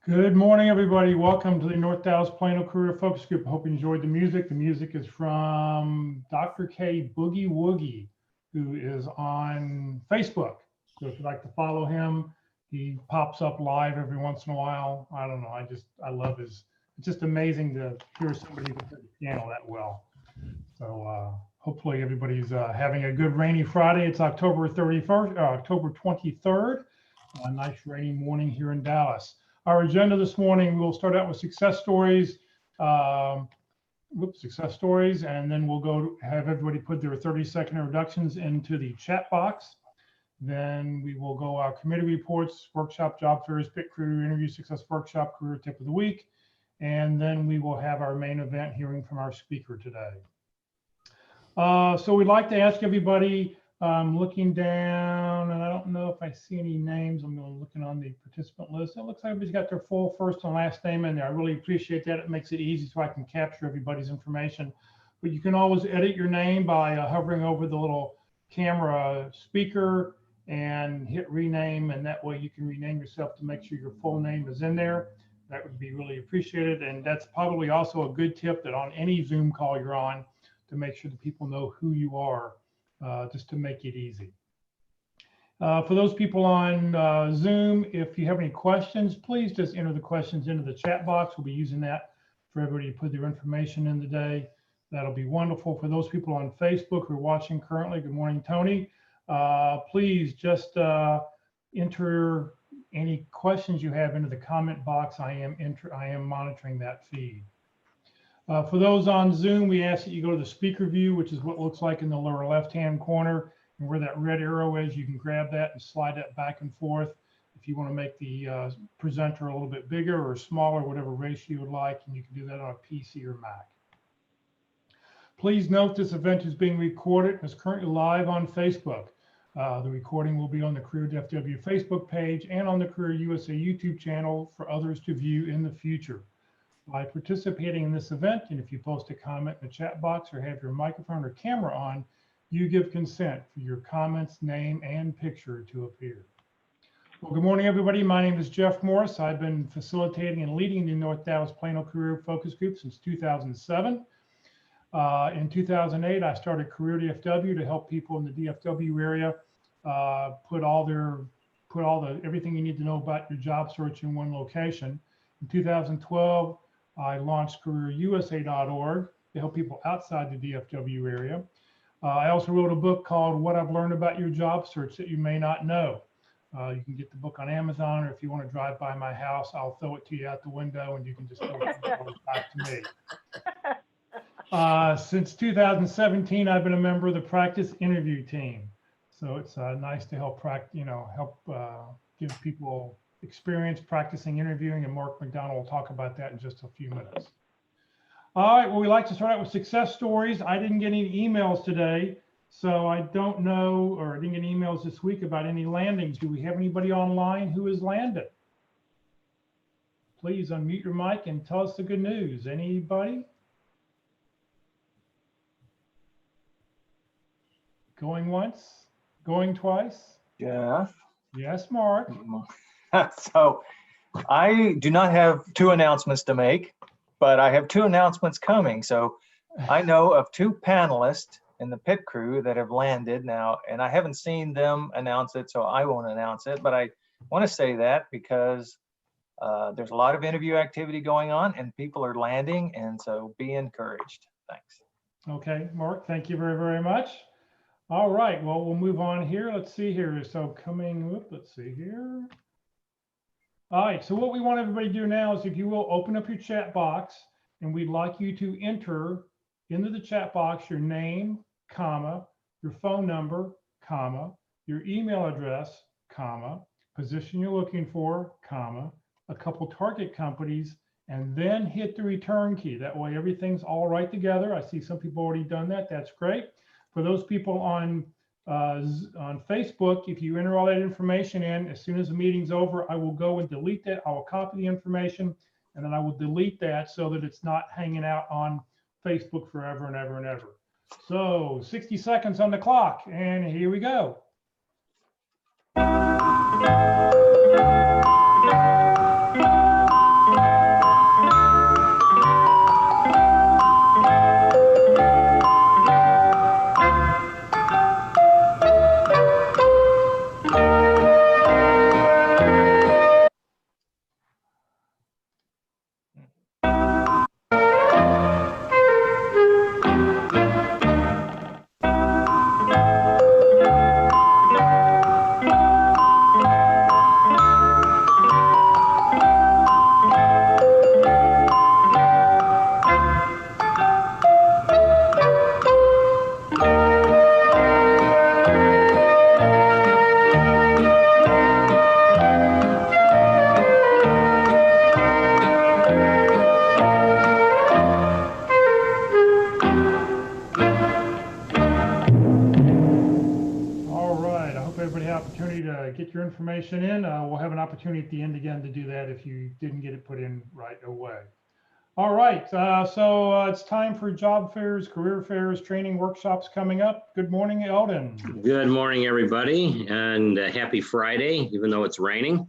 Good morning, everybody. Welcome to the North Dallas Plano Career Focus Group. I hope you enjoyed the music. The music is from Dr. K Boogie Woogie, who is on Facebook. So if you'd like to follow him, he pops up live every once in a while. I don't know. I love his, it's just amazing to hear somebody who can play the piano that well. So hopefully everybody's having a good rainy Friday. It's October 31st, October 23rd, a nice rainy morning here in Dallas. Our agenda this morning, we'll start out with success stories, and then we'll go have everybody put their 30-second introductions into the chat box. Then we will go our committee reports, workshop, job fairs, pit crew, interview success workshop, career tip of the week. And then we will have our main event hearing from our speaker today. So we'd like to ask everybody, looking down, and I don't know if I see any names. I'm looking on the participant list. It looks like everybody's got their full first and last name in there. I really appreciate that. It makes it easy so I can capture everybody's information. But you can always edit your name by hovering over the little camera speaker and hit rename, and that way you can rename yourself to make sure your full name is in there. That would be really appreciated. And that's probably also a good tip that on any Zoom call you're on, to make sure that people know who you are. Just to make it easy. For those people on Zoom, if you have any questions, please just enter the questions into the chat box. We'll be using that for everybody to put their information in today. That'll be wonderful. For those people on Facebook who are watching currently, good morning, Tony. Please just enter any questions you have into the comment box. I am monitoring that feed. For those on Zoom, we ask that you go to the speaker view, which is what it looks like in the lower left-hand corner. And where that red arrow is, you can grab that and slide that back and forth. If you want to make the presenter a little bit bigger or smaller, whatever ratio you would like, and you can do that on a PC or Mac. Please note this event is being recorded and is currently live on Facebook. The recording will be on the Career FW Facebook page and on the Career USA YouTube channel for others to view in the future. By participating in this event, and if you post a comment in the chat box or have your microphone or camera on, you give consent for your comments, name, and picture to appear. Well, good morning, everybody. My name is Jeff Morris. I've been facilitating and leading the North Dallas Plano Career Focus Group since 2007. In 2008, I started Career DFW to help people in the DFW area put everything you need to know about your job search in one location. In 2012, I launched careerusa.org to help people outside the DFW area. I also wrote a book called What I've Learned About Your Job Search That You May Not Know. You can get the book on Amazon, or if you want to drive by my house, I'll throw it to you out the window and you can just throw it back to me. Since 2017, I've been a member of the practice interview team. So it's nice to help give people experience practicing interviewing, and Mark McDonald will talk about that in just a few minutes. All right, well, we like to start out with success stories. I didn't get any emails today, so I don't know, or I didn't get emails this week about any landings. Do we have anybody online who has landed? Please unmute your mic and tell us the good news. Anybody? Going once? Going twice? Jeff? Yes, Mark. So I do not have two announcements to make, but I have two announcements coming. So I know of two panelists in the pit crew that have landed now, and I haven't seen them announce it, so I won't announce it. But I want to say that because there's a lot of interview activity going on and people are landing, and so be encouraged. Thanks. Okay, Mark, thank you very, very much. All right, well, we'll move on here. Let's see here. So let's see here. All right, so what we want everybody to do now is, if you will, open up your chat box, and we'd like you to enter into the chat box your name, comma, your phone number, comma, your email address, comma, position you're looking for, comma, a couple target companies, and then hit the return key. That way everything's all right together. I see some people already done that. That's great. For those people on Facebook, if you enter all that information in, as soon as the meeting's over, I will go and delete that. I will copy the information, and then I will delete that so that it's not hanging out on Facebook forever and ever and ever. So 60 seconds on the clock, and here we go. information in. We'll have an opportunity at the end again to do that if you didn't get it put in right away. All right, so it's time for job fairs, career fairs, training workshops coming up. Good morning, Eldon. Good morning, everybody, and happy Friday, even though it's raining.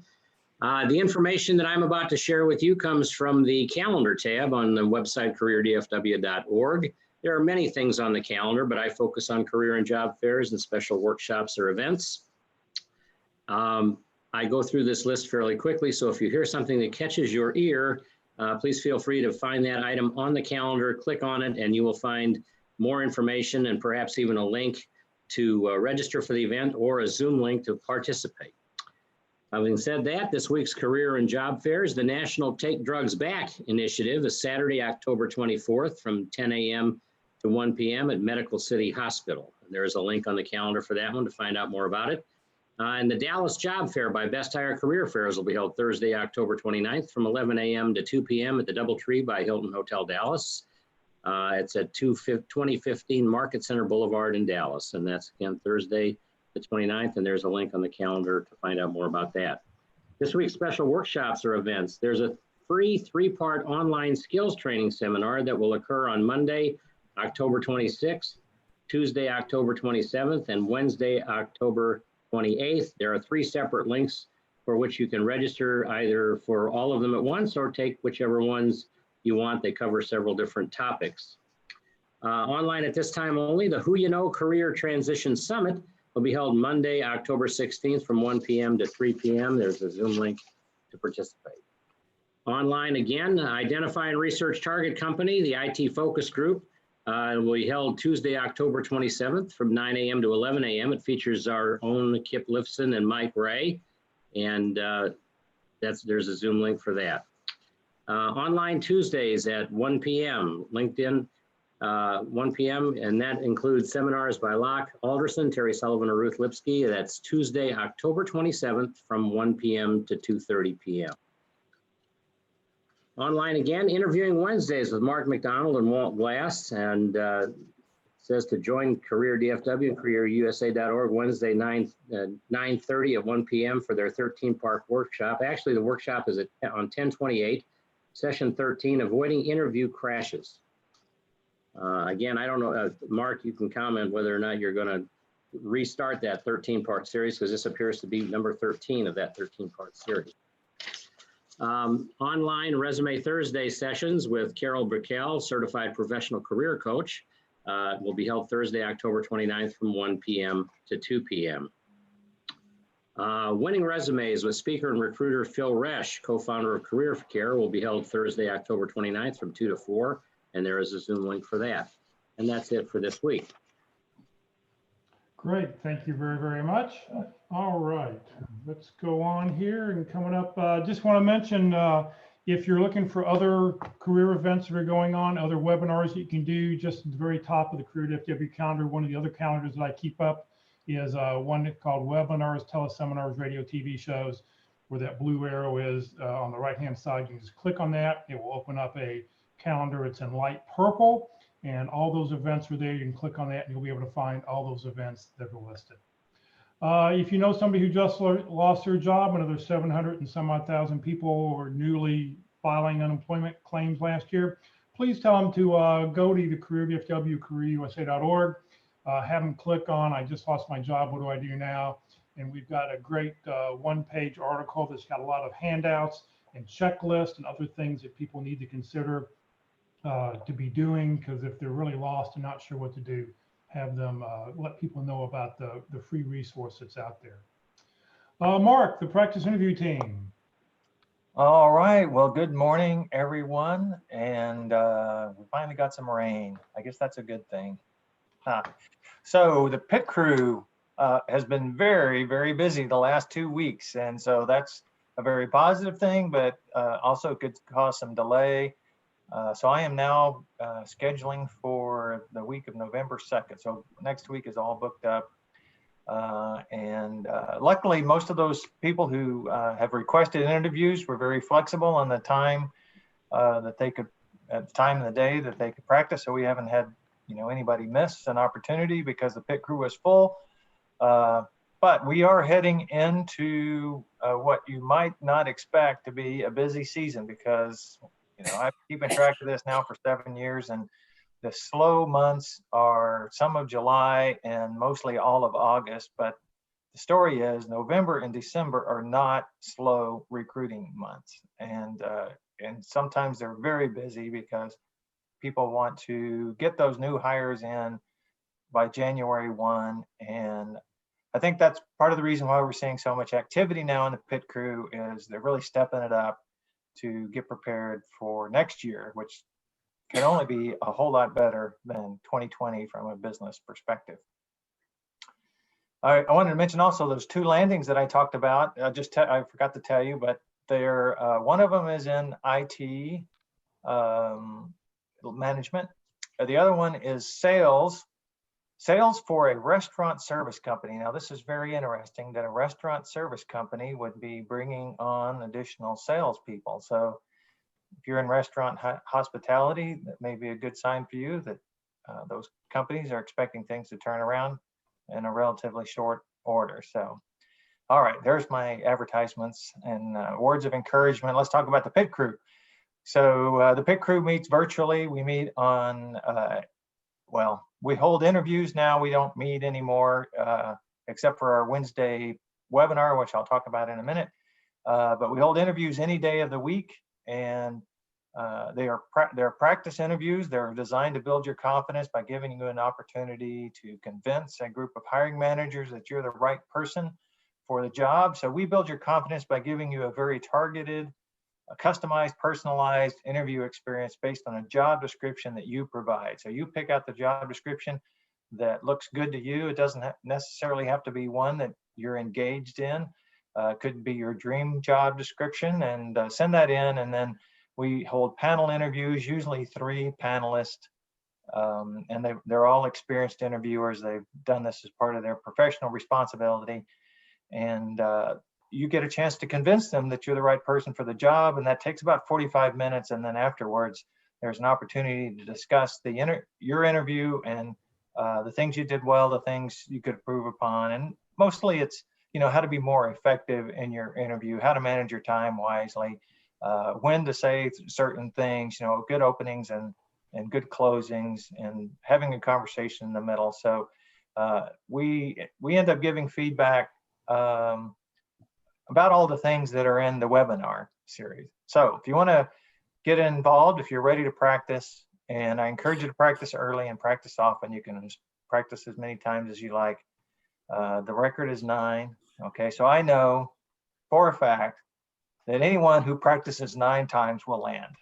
The information that I'm about to share with you comes from the calendar tab on the website careerdfw.org. There are many things on the calendar, but I focus on career and job fairs and special workshops or events. I go through this list fairly quickly, so if you hear something that catches your ear, please feel free to find that item on the calendar, click on it, and you will find more information and perhaps even a link to register for the event or a Zoom link to participate. Having said that, this week's career and job fairs, the National Take Drugs Back initiative is Saturday, October 24th from 10 a.m. to 1 p.m. at Medical City Hospital. There is a link on the calendar for that one to find out more about it. And the Dallas Job Fair by Best Hire Career Fairs will be held Thursday, October 29th from 11 a.m. to 2 p.m. at the DoubleTree by Hilton Hotel Dallas. It's at 2015 Market Center Boulevard in Dallas. And that's again Thursday, the 29th. And there's a link on the calendar to find out more about that. This week's special workshops or events. There's a free 3-part online skills training seminar that will occur on Monday, October 26th, Tuesday, October 27th, and Wednesday, October 28th. There are 3 separate links for which you can register either for all of them at once or take whichever ones you want. They cover several different topics. Online at this time only, the Who You Know Career Transition Summit will be held Monday, October 16th from 1 p.m. to 3 p.m. There's a Zoom link to participate. Online again, Identify and Research Target Company, the IT Focus Group, will be held Tuesday, October 27th from 9 a.m. to 11 a.m. It features our own Kip Lifson and Mike Ray, and there's a Zoom link for that. Online Tuesdays at 1 p.m. LinkedIn, 1 p.m. and that includes seminars by Locke Alderson, Terry Sullivan, or Ruth Lipsky. That's Tuesday, October 27th from 1 p.m. to 2:30 p.m. Online again, Interviewing Wednesdays with Mark McDonald and Walt Glass, and says to join Career DFW, careerusa.org, Wednesday 9:30 at 1 p.m. for their 13-part workshop. Actually, the workshop is on 10/28, session 13, Avoiding Interview Crashes. Again, I don't know, Mark, you can comment whether or not you're going to restart that 13-part series, because this appears to be number 13 of that 13-part series. Online Resume Thursday sessions with Carol Brickell, Certified Professional Career Coach, will be held Thursday, October 29th from 1 p.m. to 2 p.m. Winning Resumes with speaker and recruiter Phil Resch, co-founder of Career Care, will be held Thursday, October 29th from 2 to 4, and there is a Zoom link for that. And that's it for this week. Great, thank you very, very much. All right, let's go on here. And coming up, just want to mention, if you're looking for other career events that are going on, other webinars that you can do, just at the very top of the Career DFW calendar, one of the other calendars that I keep up is one called Webinars, Teleseminars, Radio, TV shows, where that blue arrow is on the right-hand side. You can just click on that. It will open up a calendar. It's in light purple, and all those events are there. You can click on that and you'll be able to find all those events that are listed. If you know somebody who just lost their job, another 700 and some odd thousand people were newly filing unemployment claims last year, please tell them to go to the Career DFW, careerusa.org, have them click on, I just lost my job, what do I do now? And we've got a great one-page article that's got a lot of handouts and checklists and other things that people need to consider to be doing, because if they're really lost and not sure what to do, have them let people know about the free resource that's out there. Mark, the practice interview team. All right, well, good morning, everyone. And we finally got some rain. I guess that's a good thing. So the pit crew has been very, very busy the last 2 weeks. And so that's a very positive thing, but also could cause some delay. So I am now scheduling for the week of November 2nd. So next week is all booked up. And luckily, most of those people who have requested interviews were very flexible on the time that they could, at the time of the day that they could practice. So we haven't had, anybody miss an opportunity because the pit crew was full. But But we are heading into what you might not expect to be a busy season, because I've been keeping track of this now for 7 years, and the slow months are some of July and mostly all of August. But the story is November and December are not slow recruiting months, and sometimes they're very busy because people want to get those new hires in by January 1. And I think that's part of the reason why we're seeing so much activity now in the pit crew, is they're really stepping it up to get prepared for next year, which can only be a whole lot better than 2020 from a business perspective. I wanted to mention also those 2 landings that I talked about. I forgot to tell you, but they're one of them is in IT management. The other one is sales for a restaurant service company. Now, this is very interesting that a restaurant service company would be bringing on additional salespeople. So if you're in restaurant hospitality, that may be a good sign for you that those companies are expecting things to turn around in a relatively short order. So, all right, there's my advertisements and words of encouragement. Let's talk about the pit crew. So the pit crew meets virtually. We meet on, we hold interviews now. We don't meet anymore, except for our Wednesday webinar, which I'll talk about in a minute. But we hold interviews any day of the week, and they're practice interviews. They're designed to build your confidence by giving you an opportunity to convince a group of hiring managers that you're the right person for the job. So we build your confidence by giving you a very targeted, customized, personalized interview experience based on a job description that you provide. So you pick out the job description that looks good to you. It doesn't necessarily have to be one that you're engaged in. Could be your dream job description, and send that in. And then we hold panel interviews, usually 3 panelists, and they're all experienced interviewers. They've done this as part of their professional responsibility. And you get a chance to convince them that you're the right person for the job, and that takes about 45 minutes. And then afterwards, there's an opportunity to discuss your interview and the things you did well, the things you could improve upon. And mostly it's, how to be more effective in your interview, how to manage your time wisely, when to say certain things, good openings and good closings, and having a conversation in the middle. So we end up giving feedback about all the things that are in the webinar series. So if you want to get involved, if you're ready to practice, and I encourage you to practice early and practice often. You can just practice as many times as you like. The record is 9. Okay, so I know for a fact that anyone who practices 9 times will land.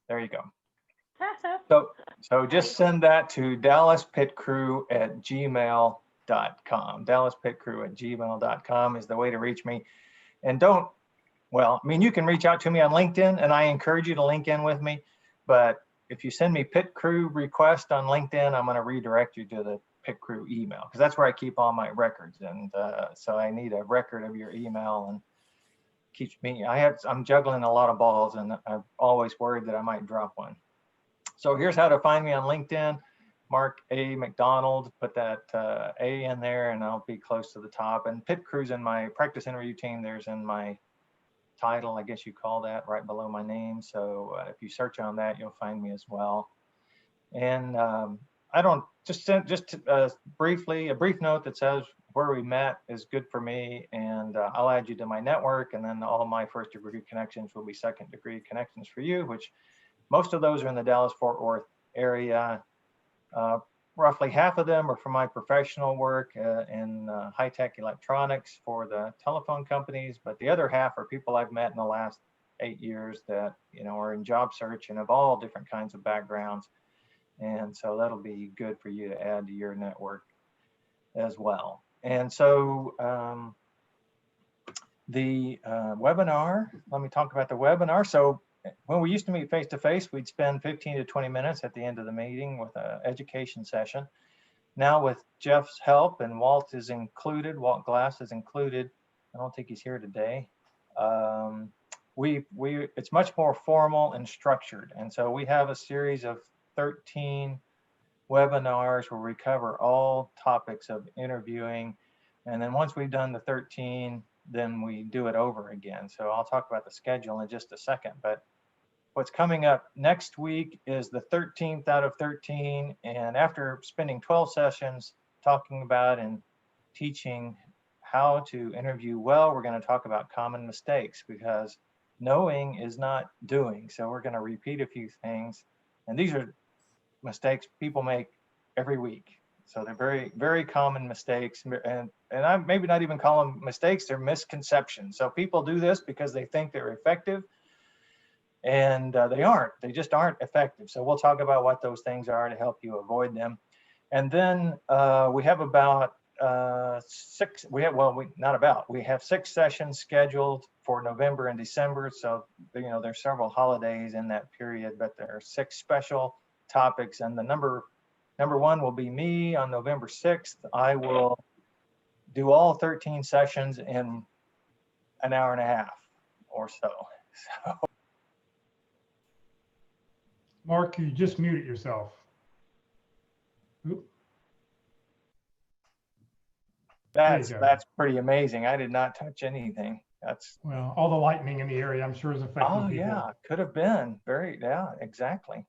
There you go. So just send that to dallaspitcrew@gmail.com. dallaspitcrew@gmail.com is the way to reach me. And you can reach out to me on LinkedIn, and I encourage you to link in with me. But if you send me Pit Crew request on LinkedIn, I'm going to redirect you to the Pit Crew email, because that's where I keep all my records. And so I need a record of your email, and keeps me. I'm juggling a lot of balls, and I'm always worried that I might drop one. So here's how to find me on LinkedIn. Mark A. McDonald, put that A in there, and I'll be close to the top. And Pit Crew's in my practice interview team. There's in my title, I guess you call that, right below my name. So if you search on that, you'll find me as well. And I don't briefly, a brief note that says where we met is good for me, and I'll add you to my network, and then all my first degree connections will be second degree connections for you, which most of those are in the Dallas-Fort Worth area. Roughly half of them are from my professional work in high-tech electronics for the telephone companies, but the other half are people I've met in the last 8 years that are in job search and of all different kinds of backgrounds. And so that'll be good for you to add to your network as well. And so the webinar, let me talk about the webinar. So when we used to meet face-to-face, we'd spend 15 to 20 minutes at the end of the meeting with an education session. Now with Jeff's help, and Walt Glass is included. I don't think he's here today. It's much more formal and structured. And so we have a series of 13 webinars where we cover all topics of interviewing. And then once we've done the 13, then we do it over again. So I'll talk about the schedule in just a second. But what's coming up next week is the 13th out of 13. And after spending 12 sessions talking about and teaching how to interview well, we're going to talk about common mistakes, because knowing is not doing. So we're going to repeat a few things. And these are mistakes people make every week. So they're very, very common mistakes. And I maybe not even call them mistakes, they're misconceptions. So people do this because they think they're effective, and they aren't. They just aren't effective. So we'll talk about what those things are to help you avoid them. And then we have about we have 6 sessions scheduled for November and December. So, there's several holidays in that period, but there are 6 special topics. And the number 1 will be me on November 6th. I will do all 13 sessions in an hour and a half or so. Mark, you just muted yourself. Oop. That's pretty amazing. I did not touch anything. Well, all the lightning in the area, I'm sure, is affecting people. Yeah, could have been exactly.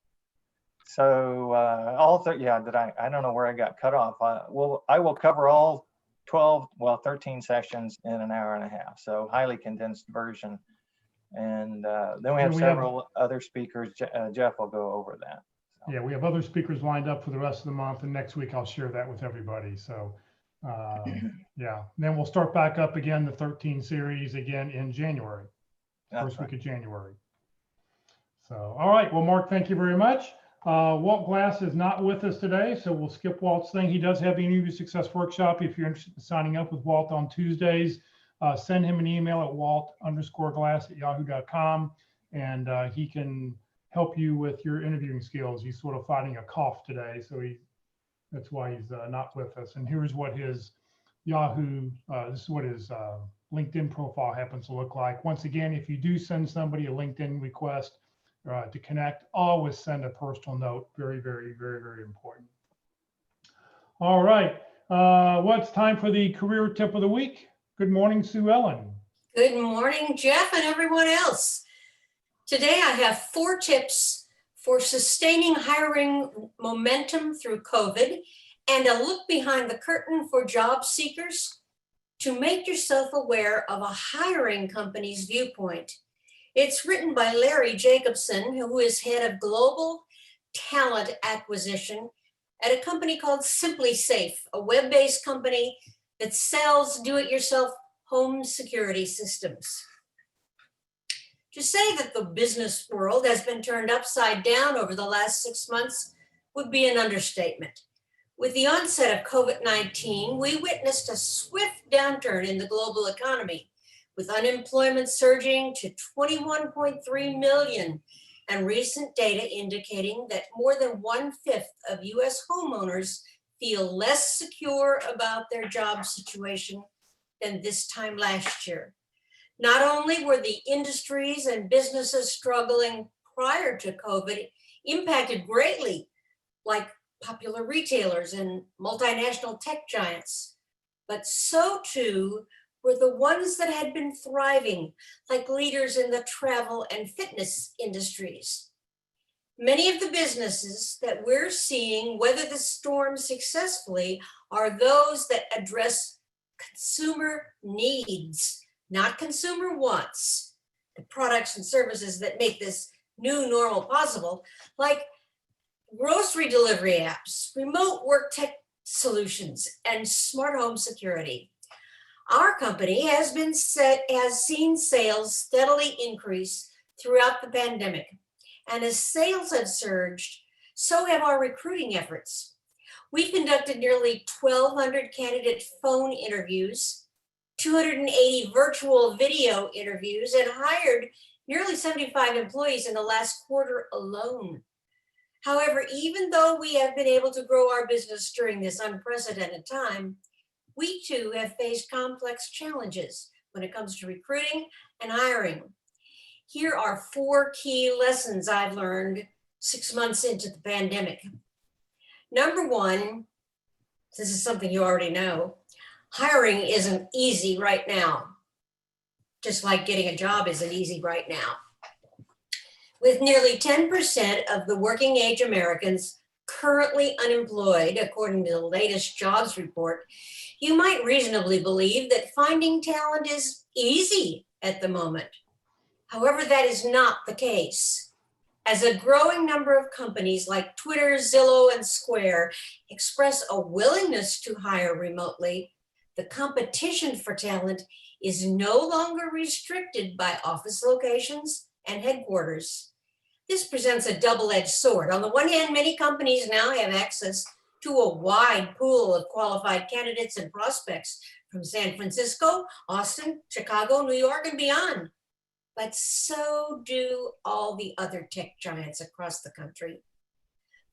So I don't know where I got cut off. I will cover all 13 sessions in an hour and a half. So highly condensed version. And then we have several other speakers. Jeff will go over that. So. Yeah, we have other speakers lined up for the rest of the month, and next week I'll share that with everybody. So yeah, then we'll start back up again, the 13 series again in January, first week of January. So, all right, well, Mark, thank you very much. Walt Glass is not with us today, so we'll skip Walt's thing. He does have the Interview Success Workshop. If you're interested in signing up with Walt on Tuesdays, send him an email at walt_glass@yahoo.com, and he can help you with your interviewing skills. He's sort of fighting a cough today, so that's why he's not with us. And here's what his this is what his LinkedIn profile happens to look like. Once again, if you do send somebody a LinkedIn request to connect, always send a personal note. Very, very, very, very important. All right, what's time for the career tip of the week? Good morning, Sue Ellen. Good morning, Jeff, and everyone else. Today I have 4 tips for sustaining hiring momentum through COVID, and a look behind the curtain for job seekers to make yourself aware of a hiring company's viewpoint. It's written by Larry Jacobson, who is head of global talent acquisition at a company called Simply Safe, a web-based company that sells do-it-yourself home security systems. To say that the business world has been turned upside down over the last 6 months would be an understatement. With the onset of COVID-19, we witnessed a swift downturn in the global economy, with unemployment surging to 21.3 million, and recent data indicating that more than 1/5 of US homeowners feel less secure about their job situation than this time last year. Not only were the industries and businesses struggling prior to COVID impacted greatly, like popular retailers and multinational tech giants, but so too were the ones that had been thriving, like leaders in the travel and fitness industries. Many of the businesses that we're seeing weather the storm successfully are those that address consumer needs, not consumer wants. The products and services that make this new normal possible, like grocery delivery apps, remote work tech solutions, and smart home security. Our company has seen sales steadily increase throughout the pandemic. And as sales have surged, so have our recruiting efforts. We conducted nearly 1,200 candidate phone interviews, 280 virtual video interviews, and hired nearly 75 employees in the last quarter alone. However, even though we have been able to grow our business during this unprecedented time, we too have faced complex challenges when it comes to recruiting and hiring. Here are 4 key lessons I've learned 6 months into the pandemic. Number 1, this is something you already know, Hiring isn't easy right now, just like getting a job isn't easy right now. With nearly 10% of the working age Americans currently unemployed, according to the latest jobs report, you might reasonably believe that finding talent is easy at the moment. However, that is not the case. As a growing number of companies like Twitter, Zillow, and Square express a willingness to hire remotely, the competition for talent is no longer restricted by office locations and headquarters. This presents a double-edged sword. On the one hand, many companies now have access to a wide pool of qualified candidates and prospects from San Francisco, Austin, Chicago, New York, and beyond. But so do all the other tech giants across the country.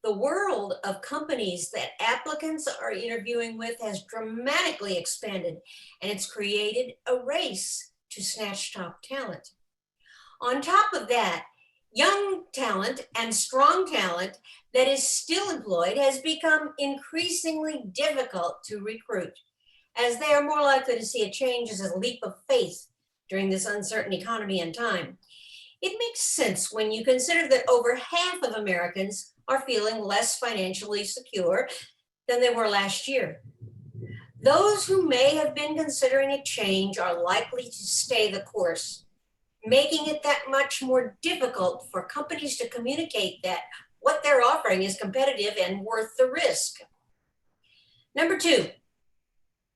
The world of companies that applicants are interviewing with has dramatically expanded, and it's created a race to snatch top talent. On top of that, young talent and strong talent that is still employed has become increasingly difficult to recruit, as they are more likely to see a change as a leap of faith during this uncertain economy and time. It makes sense when you consider that over half of Americans are feeling less financially secure than they were last year. Those who may have been considering a change are likely to stay the course, making it that much more difficult for companies to communicate that what they're offering is competitive and worth the risk. Number two,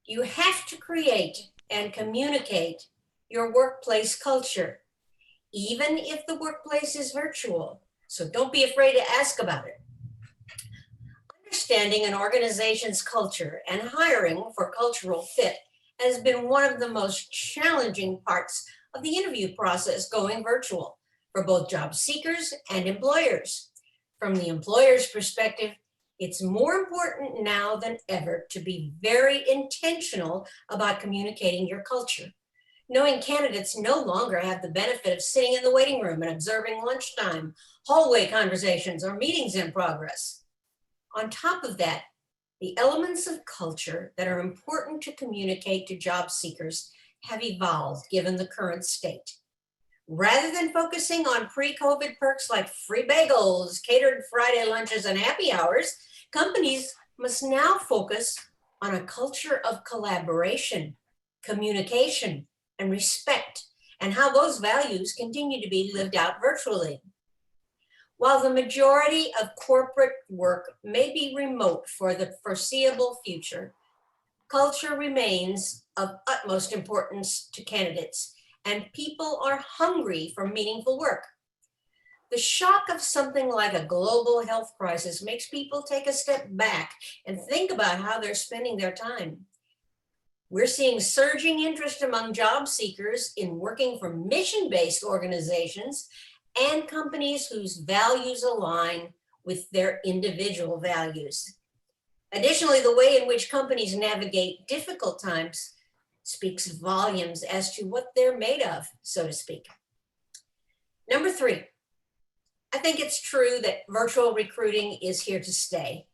you have to create and communicate your workplace culture, even if the workplace is virtual. So don't be afraid to ask about it. Understanding an organization's culture and hiring for cultural fit has been one of the most challenging parts of the interview process going virtual for both job seekers and employers. From the employer's perspective, it's more important now than ever to be very intentional about communicating your culture. Knowing candidates no longer have the benefit of sitting in the waiting room and observing lunchtime, hallway conversations, or meetings in progress. On top of that, the elements of culture that are important to communicate to job seekers have evolved given the current state. Rather than focusing on pre-COVID perks like free bagels, catered Friday lunches, and happy hours, companies must now focus on a culture of collaboration, communication, and respect, and how those values continue to be lived out virtually. While the majority of corporate work may be remote for the foreseeable future, culture remains of utmost importance to candidates, and people are hungry for meaningful work. The shock of something like a global health crisis makes people take a step back and think about how they're spending their time. We're seeing surging interest among job seekers in working for mission-based organizations and companies whose values align with their individual values. Additionally, the way in which companies navigate difficult times speaks volumes as to what they're made of, so to speak. Number three, I think it's true that virtual recruiting is here to stay.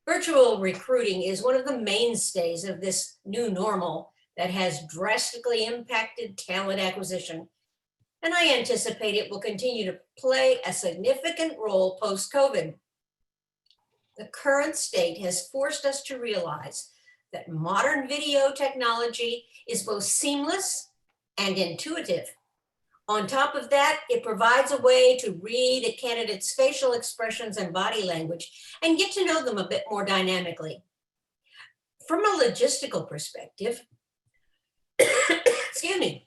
Virtual recruiting is one of the mainstays of this new normal that has drastically impacted talent acquisition, and I anticipate it will continue to play a significant role post-COVID. The current state has forced us to realize that modern video technology is both seamless and intuitive. On top of that, it provides a way to read a candidate's facial expressions and body language and get to know them a bit more dynamically. From a logistical perspective, excuse me,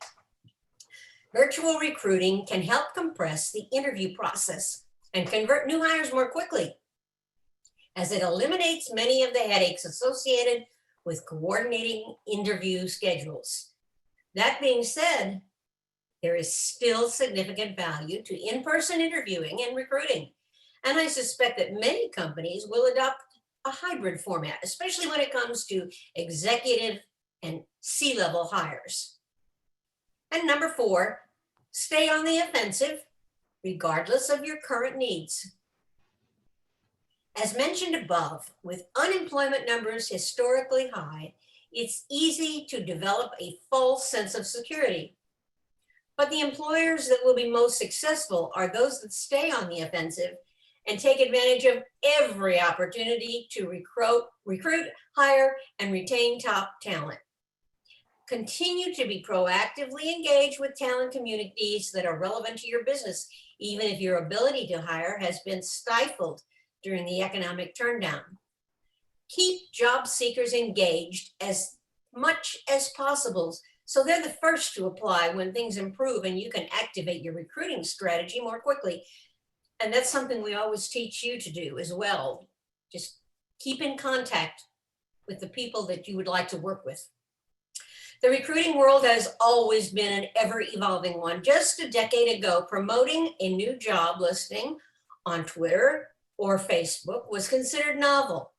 virtual recruiting can help compress the interview process and convert new hires more quickly, as it eliminates many of the headaches associated with coordinating interview schedules. That being said, there is still significant value to in-person interviewing and recruiting, and I suspect that many companies will adopt a hybrid format, especially when it comes to executive and C-level hires. And number four, stay on the offensive, regardless of your current needs. As mentioned above, with unemployment numbers historically high, it's easy to develop a false sense of security. But the employers that will be most successful are those that stay on the offensive and take advantage of every opportunity to recruit, hire, and retain top talent. Continue to be proactively engaged with talent communities that are relevant to your business, even if your ability to hire has been stifled during the economic turndown. Keep job seekers engaged as much as possible so they're the first to apply when things improve and you can activate your recruiting strategy more quickly. And that's something we always teach you to do as well. Just keep in contact with the people that you would like to work with. The recruiting world has always been an ever-evolving one. Just a decade ago, promoting a new job listing on Twitter or Facebook was considered novel.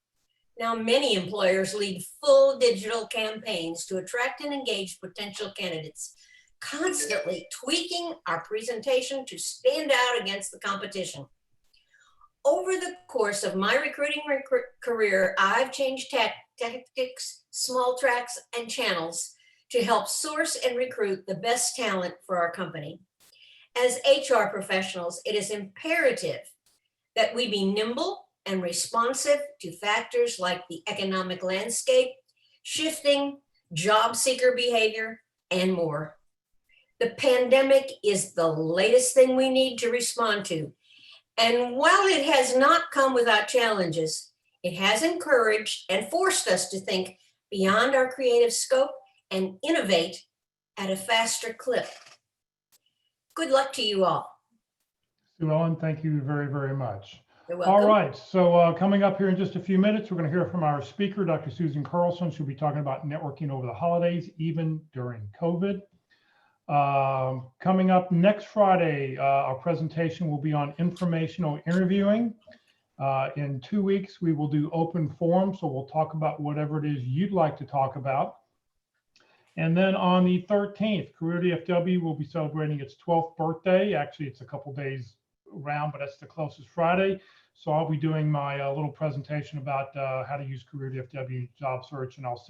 Now, many employers lead full digital campaigns to attract and engage potential candidates, constantly tweaking our presentation to stand out against the competition. Over the course of my recruiting career, I've changed tactics, small tracks, and channels to help source and recruit the best talent for our company. As HR professionals, it is imperative that we be nimble and responsive to factors like the economic landscape, shifting job seeker behavior, and more. The pandemic is the latest thing we need to respond to. And while it has not come without challenges, it has encouraged and forced us to think beyond our creative scope and innovate at a faster clip. Good luck to you all. Sue Ellen, thank you very, very much. You're welcome. All right, so coming up here in just a few minutes, we're going to hear from our speaker, Dr. Susan Carson. She'll be talking about networking over the holidays, even during COVID. Coming up next Friday, our presentation will be on informational interviewing. In 2 weeks, we will do open forum, so we'll talk about whatever it is you'd like to talk about. And then on the 13th, Career DFW will be celebrating its 12th birthday. Actually, it's a couple days around, but that's the closest Friday. So I'll be doing my little presentation about how to use Career DFW job search, and I'll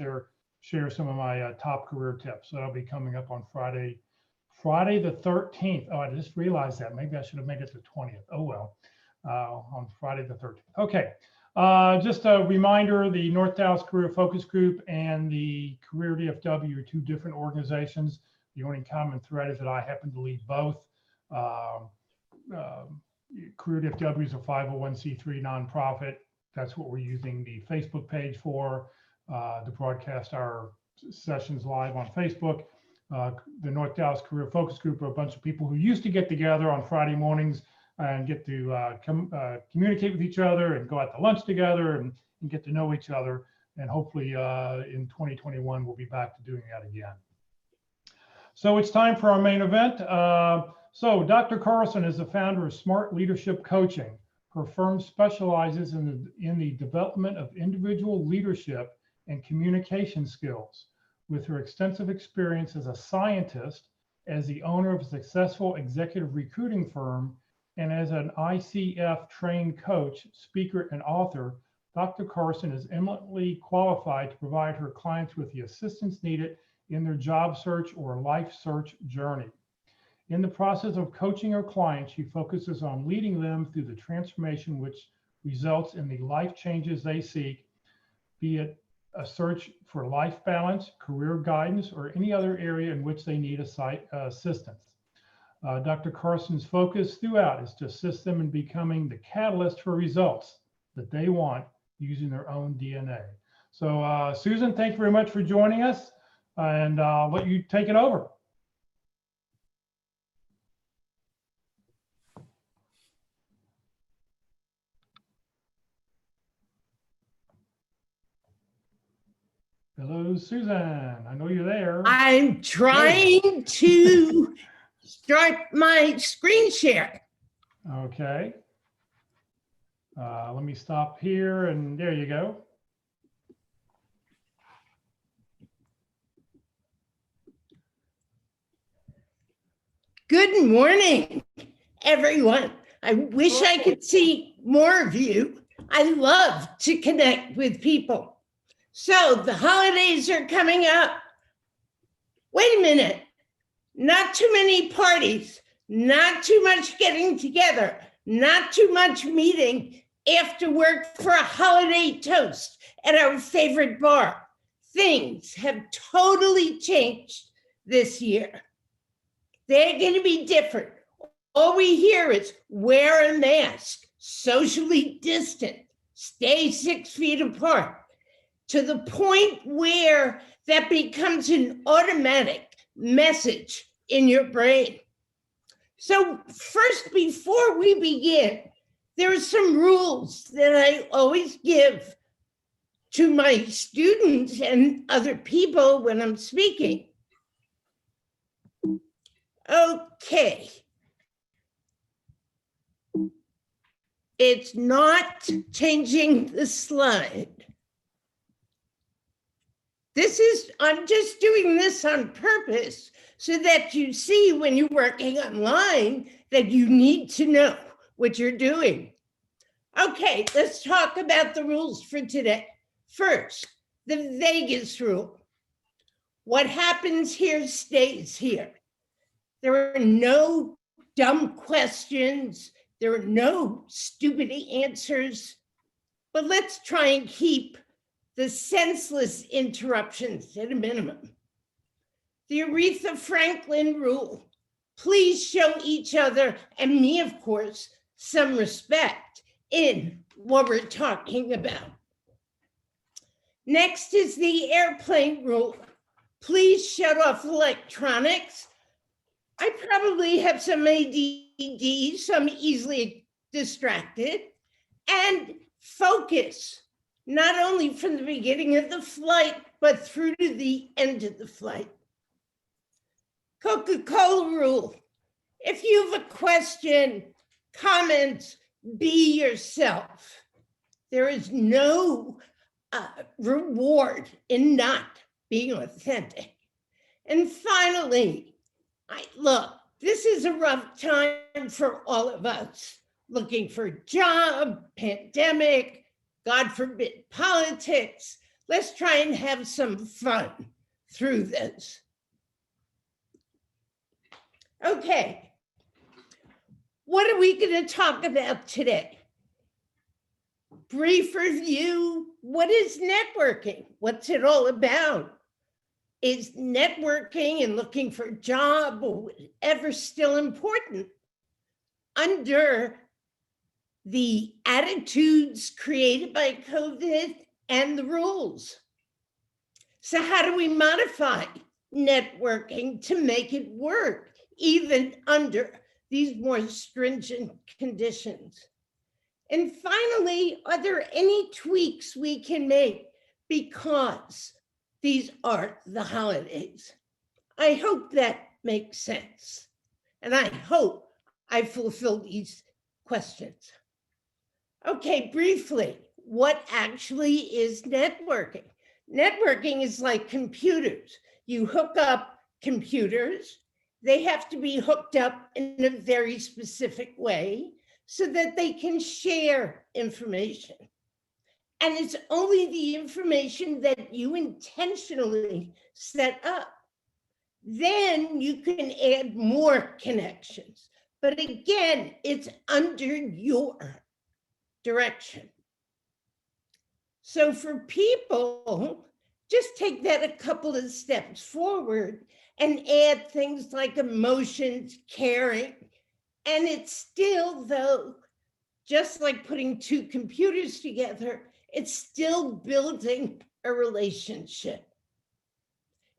share some of my top career tips. So that'll be coming up on Friday the 13th. Oh, I just realized that. Maybe I should have made it the 20th. Oh, well, on Friday the 13th. Okay. Just a reminder, the North Dallas Career Focus Group and the Career DFW are two different organizations. The only common thread is that I happen to lead both. Career DFW is a 501c3 nonprofit. That's what we're using the Facebook page for, to broadcast our sessions live on Facebook. The North Dallas Career Focus Group are a bunch of people who used to get together on Friday mornings and get to communicate with each other and go out to lunch together and get to know each other. And hopefully in 2021, we'll be back to doing that again. So it's time for our main event. So Dr. Carson is the founder of Smart Leadership Coaching. Her firm specializes in the development of individual leadership and communication skills. With her extensive experience as a scientist, as the owner of a successful executive recruiting firm, and as an ICF trained coach, speaker, and author, Dr. Carson is eminently qualified to provide her clients with the assistance needed in their job search or life search journey. In the process of coaching her clients, she focuses on leading them through the transformation which results in the life changes they seek, be it a search for life balance, career guidance, or any other area in which they need assistance. Dr. Carson's focus throughout is to assist them in becoming the catalyst for results that they want using their own DNA. So Susan, thank you very much for joining us, and I'll let you take it over. Hello, Susan. I know you're there. I'm trying to start my screen share. Okay. Let me stop here, and there you go. Good morning, everyone. I wish I could see more of you. I love to connect with people. So the holidays are coming up. Wait a minute. Not too many parties, not too much getting together, not too much meeting after work for a holiday toast at our favorite bar. Things have totally changed this year. They're going to be different. All we hear is wear a mask, socially distant, stay 6 feet apart, to the point where that becomes an automatic message in your brain. So first, before we begin, there are some rules that I always give to my students and other people when I'm speaking. Okay. It's not changing the slide. I'm just doing this on purpose so that you see when you're working online that you need to know what you're doing. Okay, let's talk about the rules for today. First, the Vegas rule. What happens here stays here. There are no dumb questions. There are no stupid answers. But let's try and keep the senseless interruptions at a minimum. The Aretha Franklin rule. Please show each other, and me, of course, some respect in what we're talking about. Next is the airplane rule. Please shut off electronics. I probably have some ADD, so I'm easily distracted. And focus, not only from the beginning of the flight, but through to the end of the flight. Coca-Cola rule. If you have a question, comment, be yourself. There is no reward in not being authentic. And finally, look, this is a rough time for all of us, looking for a job, pandemic, God forbid, politics. Let's try and have some fun through this. Okay, what are we going to talk about today? Brief review. What is networking? What's it all about? Is networking and looking for a job or whatever still important under the attitudes created by COVID and the rules? So how do we modify networking to make it work, even under these more stringent conditions? And finally, are there any tweaks we can make because these are the holidays? I hope that makes sense. And I hope I fulfilled these questions. Okay, briefly, what actually is networking? Networking is like computers. You hook up computers. They have to be hooked up in a very specific way so that they can share information. And it's only the information that you intentionally set up. Then you can add more connections. But again, it's under your direction. So for people, just take that a couple of steps forward and add things like emotions, caring. And it's still, though, just like putting two computers together, it's still building a relationship.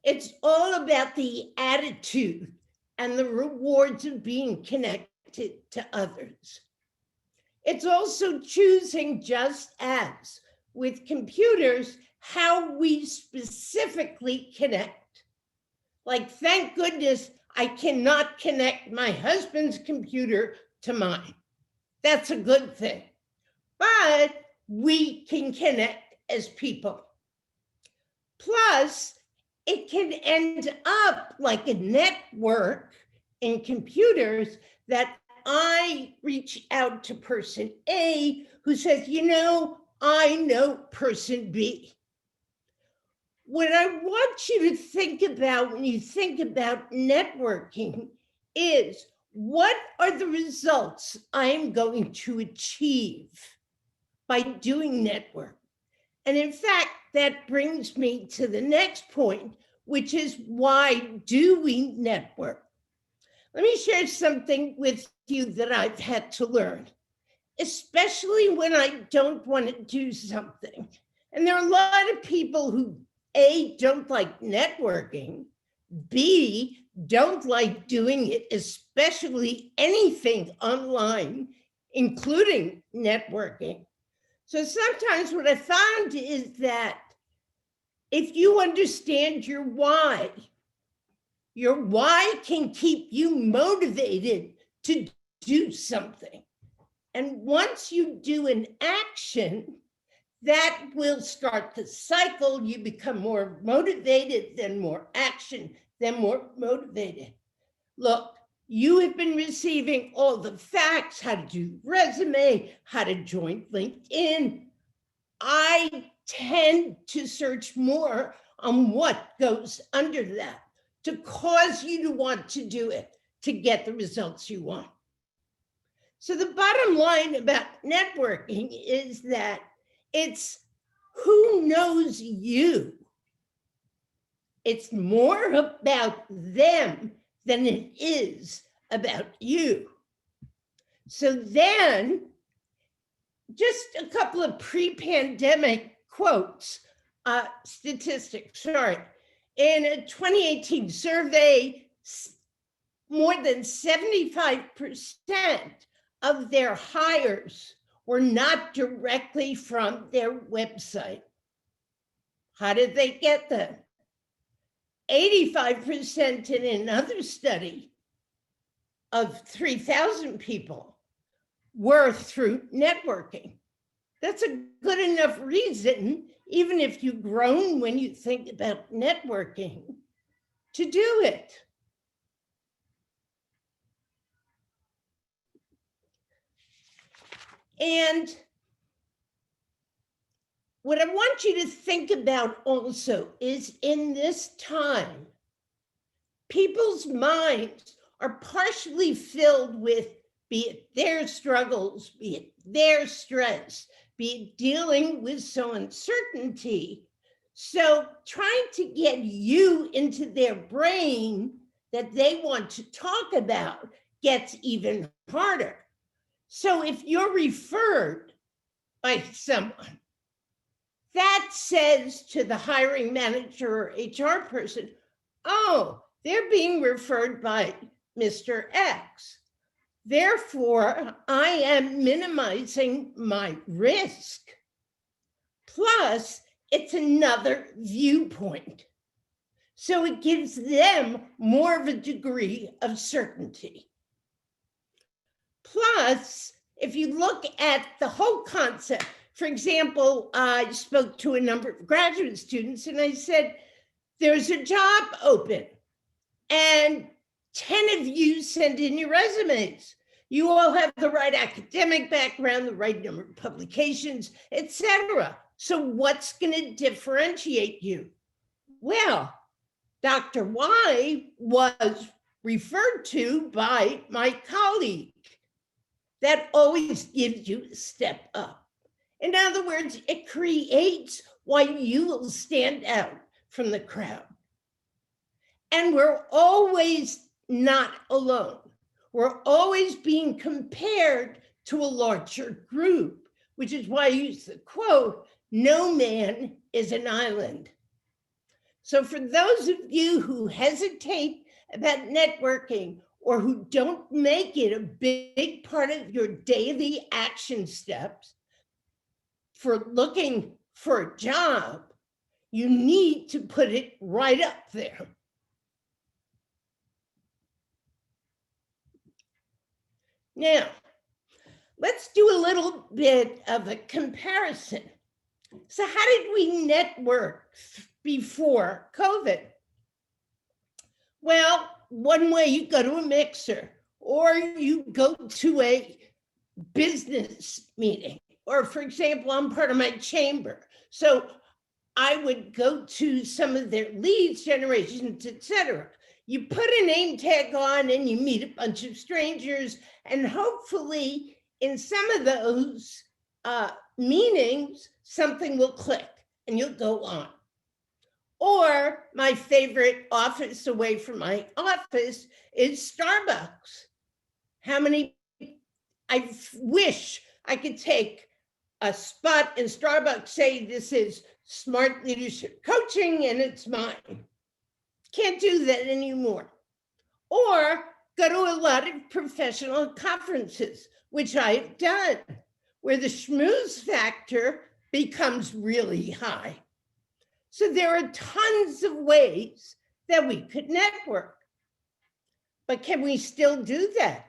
It's all about the attitude and the rewards of being connected to others. It's also choosing, just as with computers, how we specifically connect. Like, thank goodness I cannot connect my husband's computer to mine. That's a good thing. But we can connect as people. Plus, it can end up like a network in computers that I reach out to person A who says, you know, I know person B. what I want you to think about when you think about networking is, what are the results I'm going to achieve by doing network? And in fact, that brings me to the next point, which is, why do we network? Let me share something with you that I've had to learn, especially when I don't want to do something. And there are a lot of people who, A, don't like networking, B, don't like doing it, especially anything online, including networking. So sometimes what I found is that if you understand your why can keep you motivated to do something. And once you do an action, that will start the cycle. You become more motivated, then more action, then more motivated. Look, you have been receiving all the facts, how to do resume, how to join LinkedIn. I tend to search more on what goes under that to cause you to want to do it, to get the results you want. So the bottom line about networking is that it's who knows you. It's more about them than it is about you. So then, just a couple of pre-pandemic quotes, statistics, sorry. In a 2018 survey, more than 75% of their hires were not directly from their website. How did they get them? 85% in another study of 3,000 people were through networking. That's a good enough reason, even if you groan when you think about networking, to do it. And what I want you to think about also is, in this time, people's minds are partially filled with, be it their struggles, be it their stress, be it dealing with some uncertainty. So trying to get you into their brain that they want to talk about gets even harder. So if you're referred by someone, that says to the hiring manager or HR person, oh, they're being referred by Mr. X. Therefore, I am minimizing my risk. Plus, it's another viewpoint. So it gives them more of a degree of certainty. Plus, if you look at the whole concept, for example, I spoke to a number of graduate students and I said, there's a job open and 10 of you send in your resumes. You all have the right academic background, the right number of publications, etc. So what's going to differentiate you? Well, Dr. Y was referred to by my colleague. That always gives you a step up. In other words, it creates why you will stand out from the crowd. And we're always not alone. We're always being compared to a larger group, which is why I use the quote, no man is an island. So for those of you who hesitate about networking or who don't make it a big part of your daily action steps for looking for a job, you need to put it right up there. Now, let's do a little bit of a comparison. So how did we network before COVID? Well, one way, you go to a mixer or you go to a business meeting, or for example, I'm part of my chamber. So I would go to some of their leads generations, etc. You put a name tag on and you meet a bunch of strangers, and hopefully in some of those meetings, something will click and you'll go on. Or my favorite office away from my office is Starbucks. I wish I could take a spot in Starbucks, say this is smart leadership coaching and it's mine. Can't do that anymore. Or go to a lot of professional conferences, which I've done, where the schmooze factor becomes really high. So there are tons of ways that we could network. But can we still do that?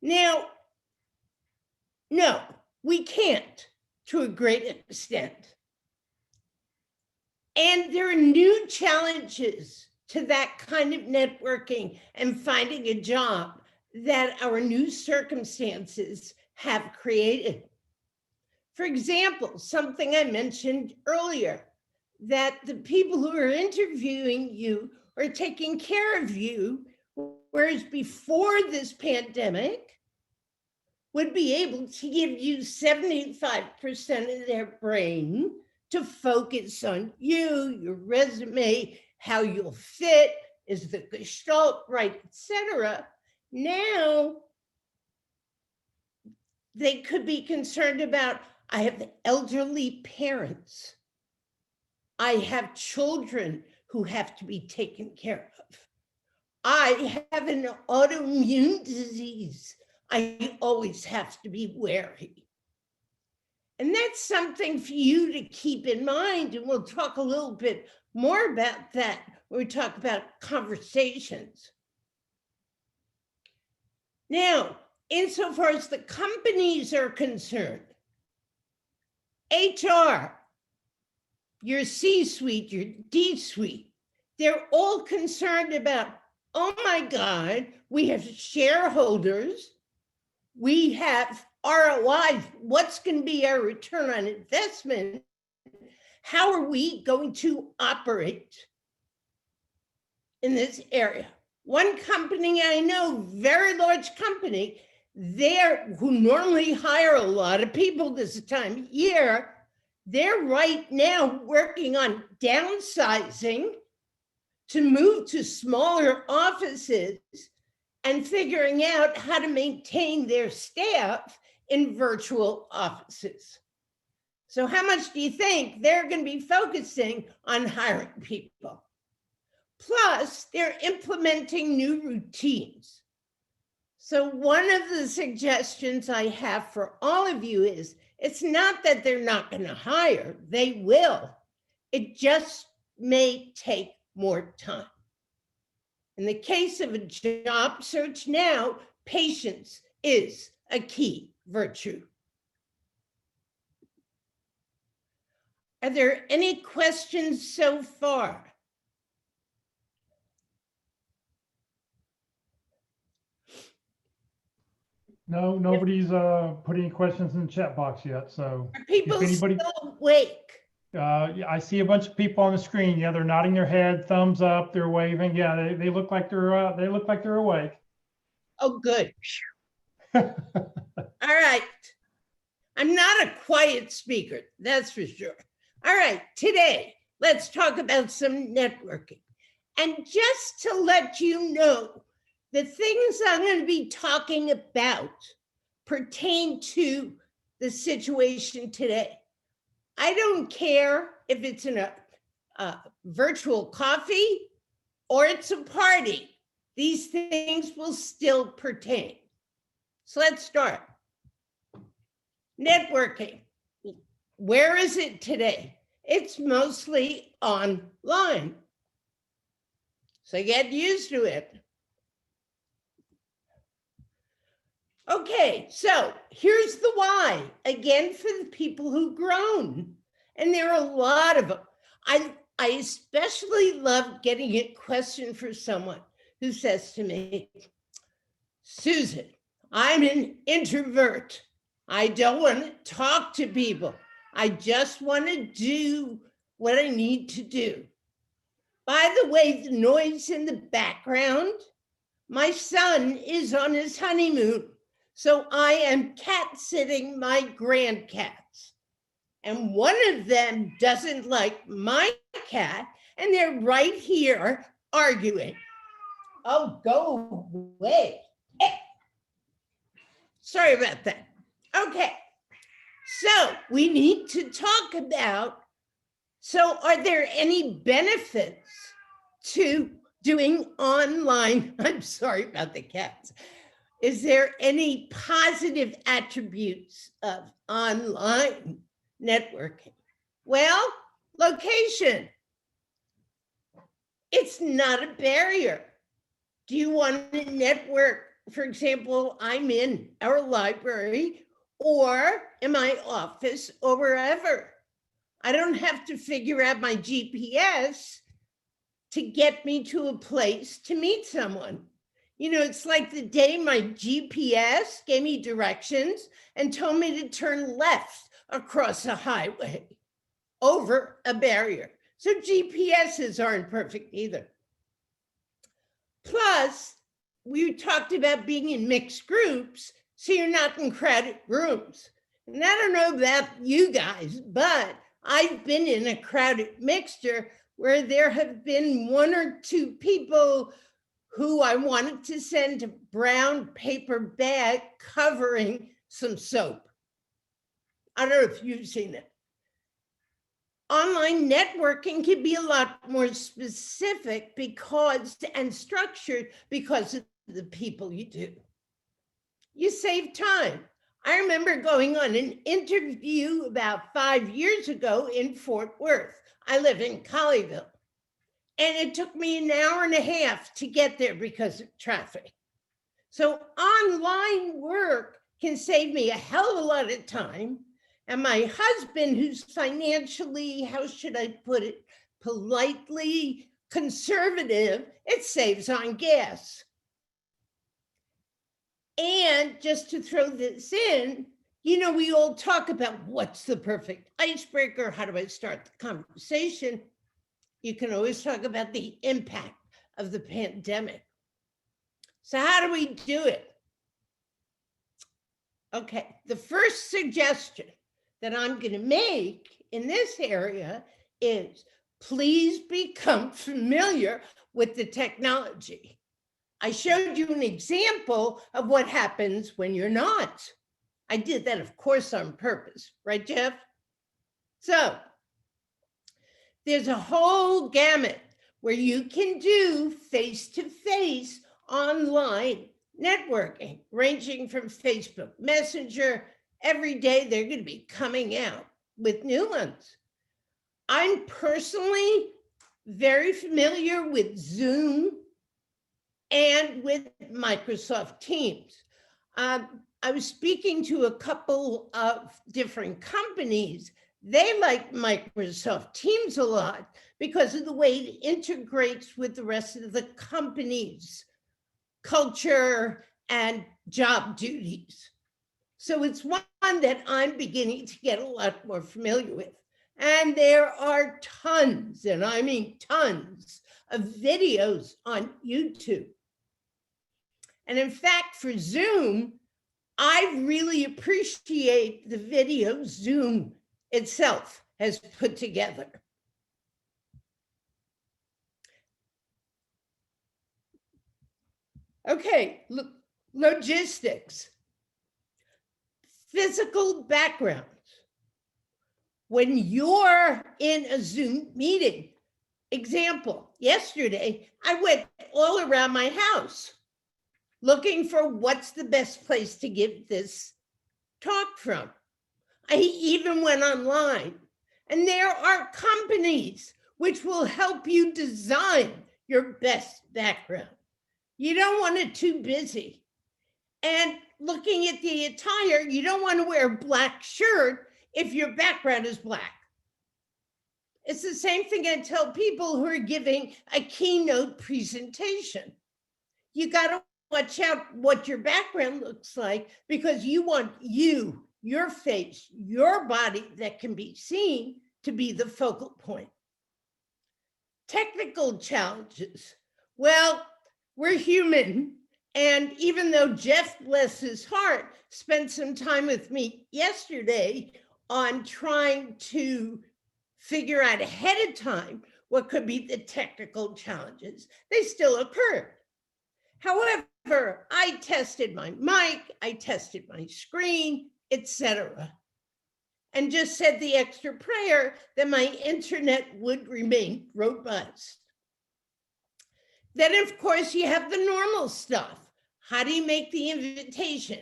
Now, no, we can't to a great extent. And there are new challenges to that kind of networking and finding a job that our new circumstances have created. For example, something I mentioned earlier, that the people who are interviewing you are taking care of you, whereas before this pandemic, would be able to give you 75% of their brain to focus on you, your resume, how you'll fit, is the gestalt right, etc. Now, they could be concerned about, I have elderly parents. I have children who have to be taken care of. I have an autoimmune disease. I always have to be wary. And that's something for you to keep in mind. And we'll talk a little bit more about that when we talk about conversations. Now, insofar as the companies are concerned, HR, your C-suite, your D-suite, they're all concerned about, oh my God, we have shareholders, we have ROI, what's going to be our return on investment? How are we going to operate in this area? One company I know, very large company, who normally hire a lot of people this time of year, they're right now working on downsizing to move to smaller offices and figuring out how to maintain their staff in virtual offices. So how much do you think they're going to be focusing on hiring people? Plus, they're implementing new routines. So one of the suggestions I have for all of you is, it's not that they're not going to hire, they will. It just may take more time. In the case of a job search now, patience is a key virtue. Are there any questions so far? No, nobody's put any questions in the chat box yet, so. Are people anybody- still awake? Yeah, I see a bunch of people on the screen. Yeah, they're nodding their head, thumbs up, they're waving. Yeah, they look like they're awake. Oh, good. All right. I'm not a quiet speaker, that's for sure. All right, today, let's talk about some networking. And just to let you know, the things I'm going to be talking about pertain to the situation today. I don't care if it's in a virtual coffee or it's a party. These things will still pertain. So let's start. Networking. Where is it today? It's mostly online. So get used to it. Okay, so here's the why. Again, for the people who've grown. And there are a lot of them. I especially love getting a question for someone who says to me, Susan, I'm an introvert. I don't want to talk to people. I just want to do what I need to do. By the way, the noise in the background, my son is on his honeymoon. So I am cat sitting my grandcats. And one of them doesn't like my cat, and they're right here arguing. Oh, go away. Sorry about that. Okay, so we need to talk about, so are there any benefits to doing online? I'm sorry about the cats. Is there any positive attributes of online networking? Well, location. It's not a barrier. Do you want to network? For example, I'm in our library or in my office or wherever. I don't have to figure out my GPS to get me to a place to meet someone. You know, it's like the day my GPS gave me directions and told me to turn left across a highway over a barrier. So GPSs aren't perfect either. Plus, we talked about being in mixed groups, so you're not in crowded rooms. And I don't know about you guys, but I've been in a crowded mixture where there have been one or two people who I wanted to send a brown paper bag covering some soap. I don't know if you've seen it. Online networking can be a lot more specific and structured because of the people you do. You save time. I remember going on an interview about 5 years ago in Fort Worth. I live in Colleyville. And it took me an hour and a half to get there because of traffic. So online work can save me a hell of a lot of time. And my husband, who's financially, how should I put it, politely conservative, it saves on gas. And just to throw this in, you know, we all talk about what's the perfect icebreaker, how do I start the conversation? You can always talk about the impact of the pandemic. So how do we do it? Okay, the first suggestion that I'm going to make in this area is please become familiar with the technology. I showed you an example of what happens when you're not. I did that, of course, on purpose, right, Jeff? So there's a whole gamut where you can do face-to-face online networking, ranging from Facebook Messenger. Every day they're going to be coming out with new ones. I'm personally very familiar with Zoom and with Microsoft Teams. I was speaking to a couple of different companies. They like Microsoft Teams a lot because of the way it integrates with the rest of the company's culture and job duties. So it's one that I'm beginning to get a lot more familiar with. And there are tons, and I mean tons, of videos on YouTube. And in fact, for Zoom, I really appreciate the video Zoom itself has put together. Okay, logistics. Physical backgrounds. When you're in a Zoom meeting, example, yesterday, I went all around my house looking for what's the best place to give this talk from. I even went online, and there are companies which will help you design your best background. You don't want it too busy. And looking at the attire, you don't want to wear a black shirt if your background is black. It's the same thing I tell people who are giving a keynote presentation. You got to watch out what your background looks like because you want you your face, your body that can be seen to be the focal point. Technical challenges. Well, we're human. And even though Jeff, bless his heart, spent some time with me yesterday on trying to figure out ahead of time what could be the technical challenges, they still occurred. However, I tested my mic, I tested my screen, etc., and just said the extra prayer that my internet would remain robust. Then, of course, you have the normal stuff. How do you make the invitation?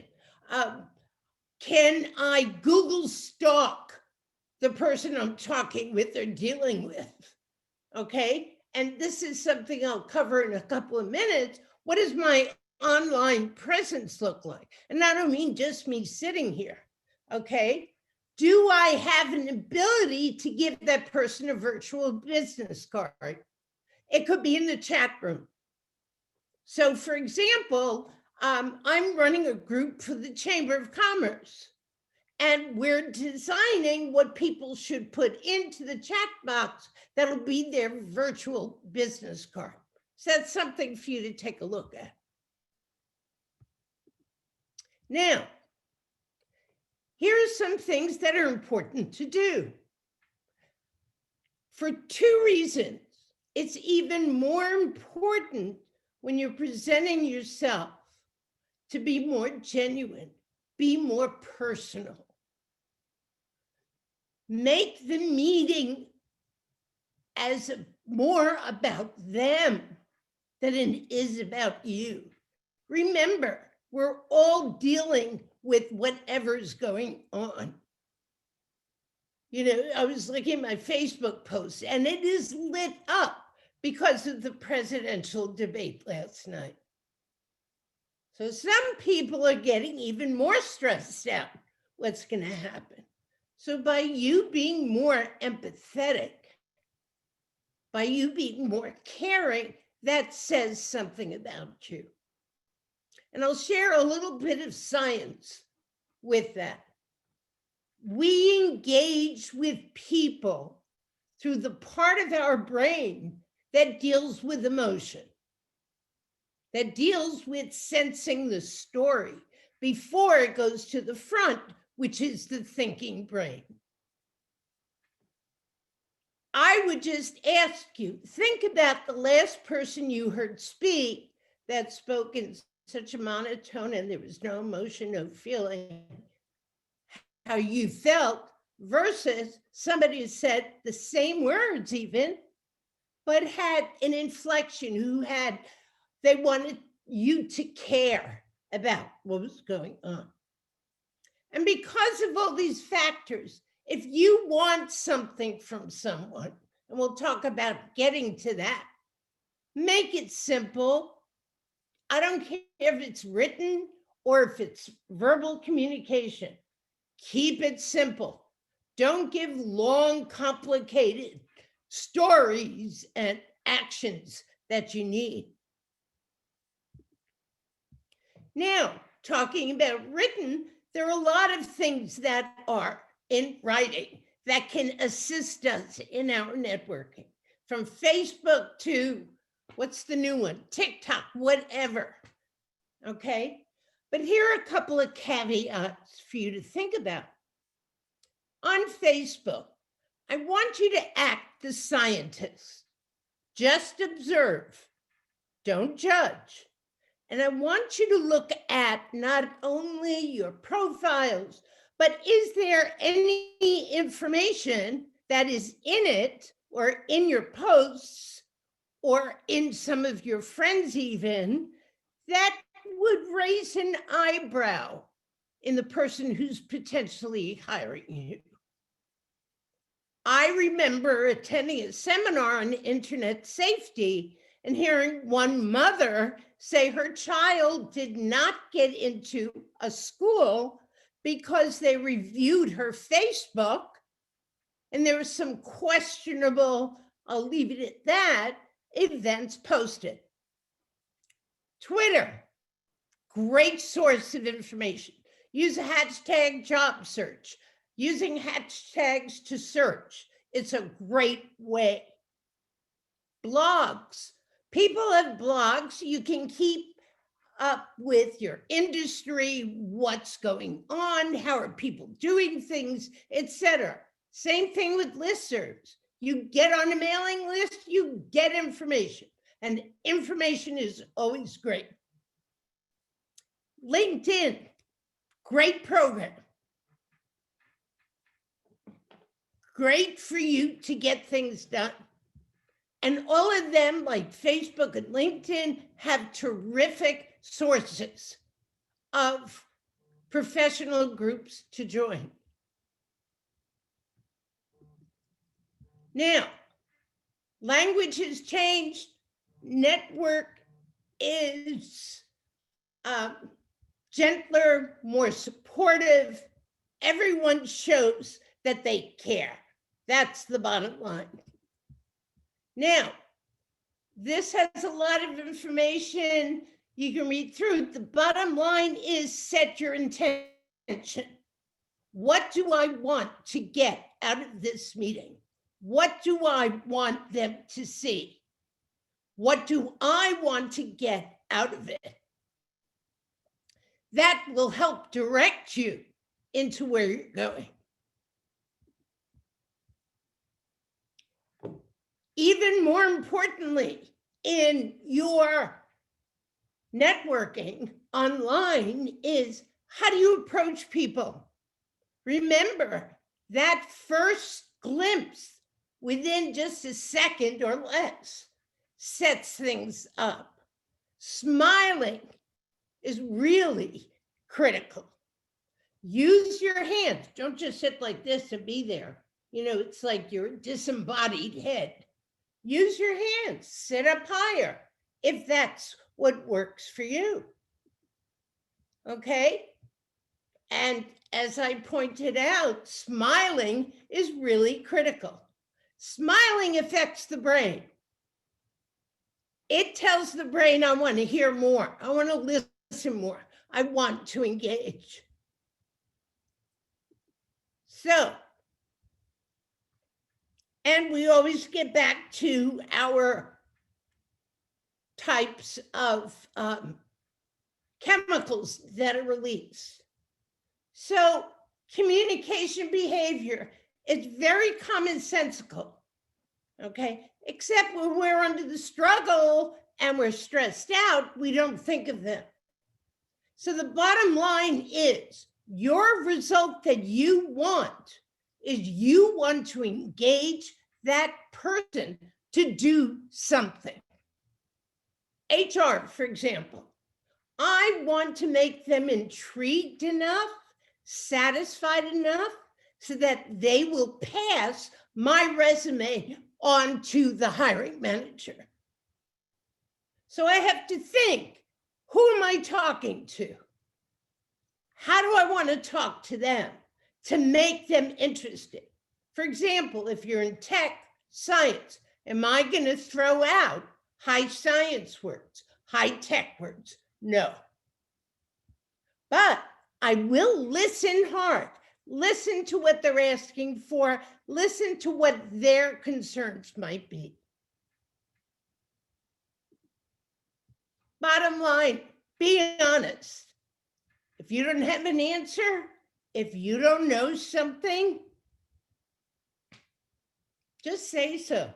Can I Google stalk the person I'm talking with or dealing with? Okay, and this is something I'll cover in a couple of minutes. What does my online presence look like? And I don't mean just me sitting here, okay? Do I have an ability to give that person a virtual business card? It could be in the chat room. So for example, I'm running a group for the Chamber of Commerce, and we're designing what people should put into the chat box that'll be their virtual business card. So that's something for you to take a look at. Now, here are some things that are important to do. For two reasons, it's even more important when you're presenting yourself to be more genuine, be more personal. Make the meeting as more about them than it is about you. Remember, we're all dealing with whatever's going on. You know, I was looking at my Facebook post and it is lit up because of the presidential debate last night. So some people are getting even more stressed out what's going to happen. So by you being more empathetic, by you being more caring, that says something about you. And I'll share a little bit of science with that. We engage with people through the part of our brain that deals with emotion, that deals with sensing the story before it goes to the front, which is the thinking brain. I would just ask you, think about the last person you heard speak that spoke in such a monotone and there was no emotion, no feeling, how you felt, versus somebody who said the same words even, but had an inflection, they wanted you to care about what was going on. And because of all these factors, if you want something from someone, and we'll talk about getting to that, make it simple. I don't care if it's written or if it's verbal communication. Keep it simple. Don't give long, complicated stories and actions that you need. Now, talking about written, there are a lot of things that are in writing that can assist us in our networking, from Facebook to, what's the new one? TikTok, whatever, okay? But here are a couple of caveats for you to think about. On Facebook, I want you to act the scientist. Just observe, don't judge. And I want you to look at not only your profiles, but is there any information that is in it or in your posts or in some of your friends even that would raise an eyebrow in the person who's potentially hiring you? I remember attending a seminar on internet safety and hearing one mother say her child did not get into a school because they reviewed her Facebook and there was some questionable, I'll leave it at that, events posted. Twitter, great source of information. Use a hashtag job search. Using hashtags to search. It's a great way. Blogs. People have blogs. You can keep up with your industry, what's going on, how are people doing things, etc. Same thing with listservs. You get on a mailing list, you get information, and information is always great. LinkedIn, great program. Great for you to get things done. And all of them, like Facebook and LinkedIn, have terrific sources of professional groups to join. Now, language has changed. Network is gentler, more supportive. Everyone shows that they care. That's the bottom line. Now, this has a lot of information you can read through. The bottom line is set your intention. What do I want to get out of this meeting? What do I want them to see? What do I want to get out of it? That will help direct you into where you're going. Even more importantly, in your networking online is how do you approach people? Remember that first glimpse within just a second or less sets things up. Smiling is really critical. Use your hands. Don't just sit like this and be there. You know, it's like your disembodied head. Use your hands, sit up higher if that's what works for you. Okay? And as I pointed out, smiling is really critical. Smiling affects the brain. It tells the brain, I want to hear more. I want to listen more. I want to engage. So, and we always get back to our types of chemicals that are released. So communication behavior is very commonsensical, okay? Except when we're under the struggle and we're stressed out, we don't think of them. So the bottom line is your result that you want is you want to engage that person to do something. HR, for example, I want to make them intrigued enough, satisfied enough, so that they will pass my resume on to the hiring manager. So I have to think, who am I talking to? How do I want to talk to them to make them interested? For example, if you're in tech science, am I going to throw out high science words, high tech words? No. But I will listen hard, listen to what they're asking for, listen to what their concerns might be. Bottom line, be honest. If you don't have an answer, if you don't know something, just say so.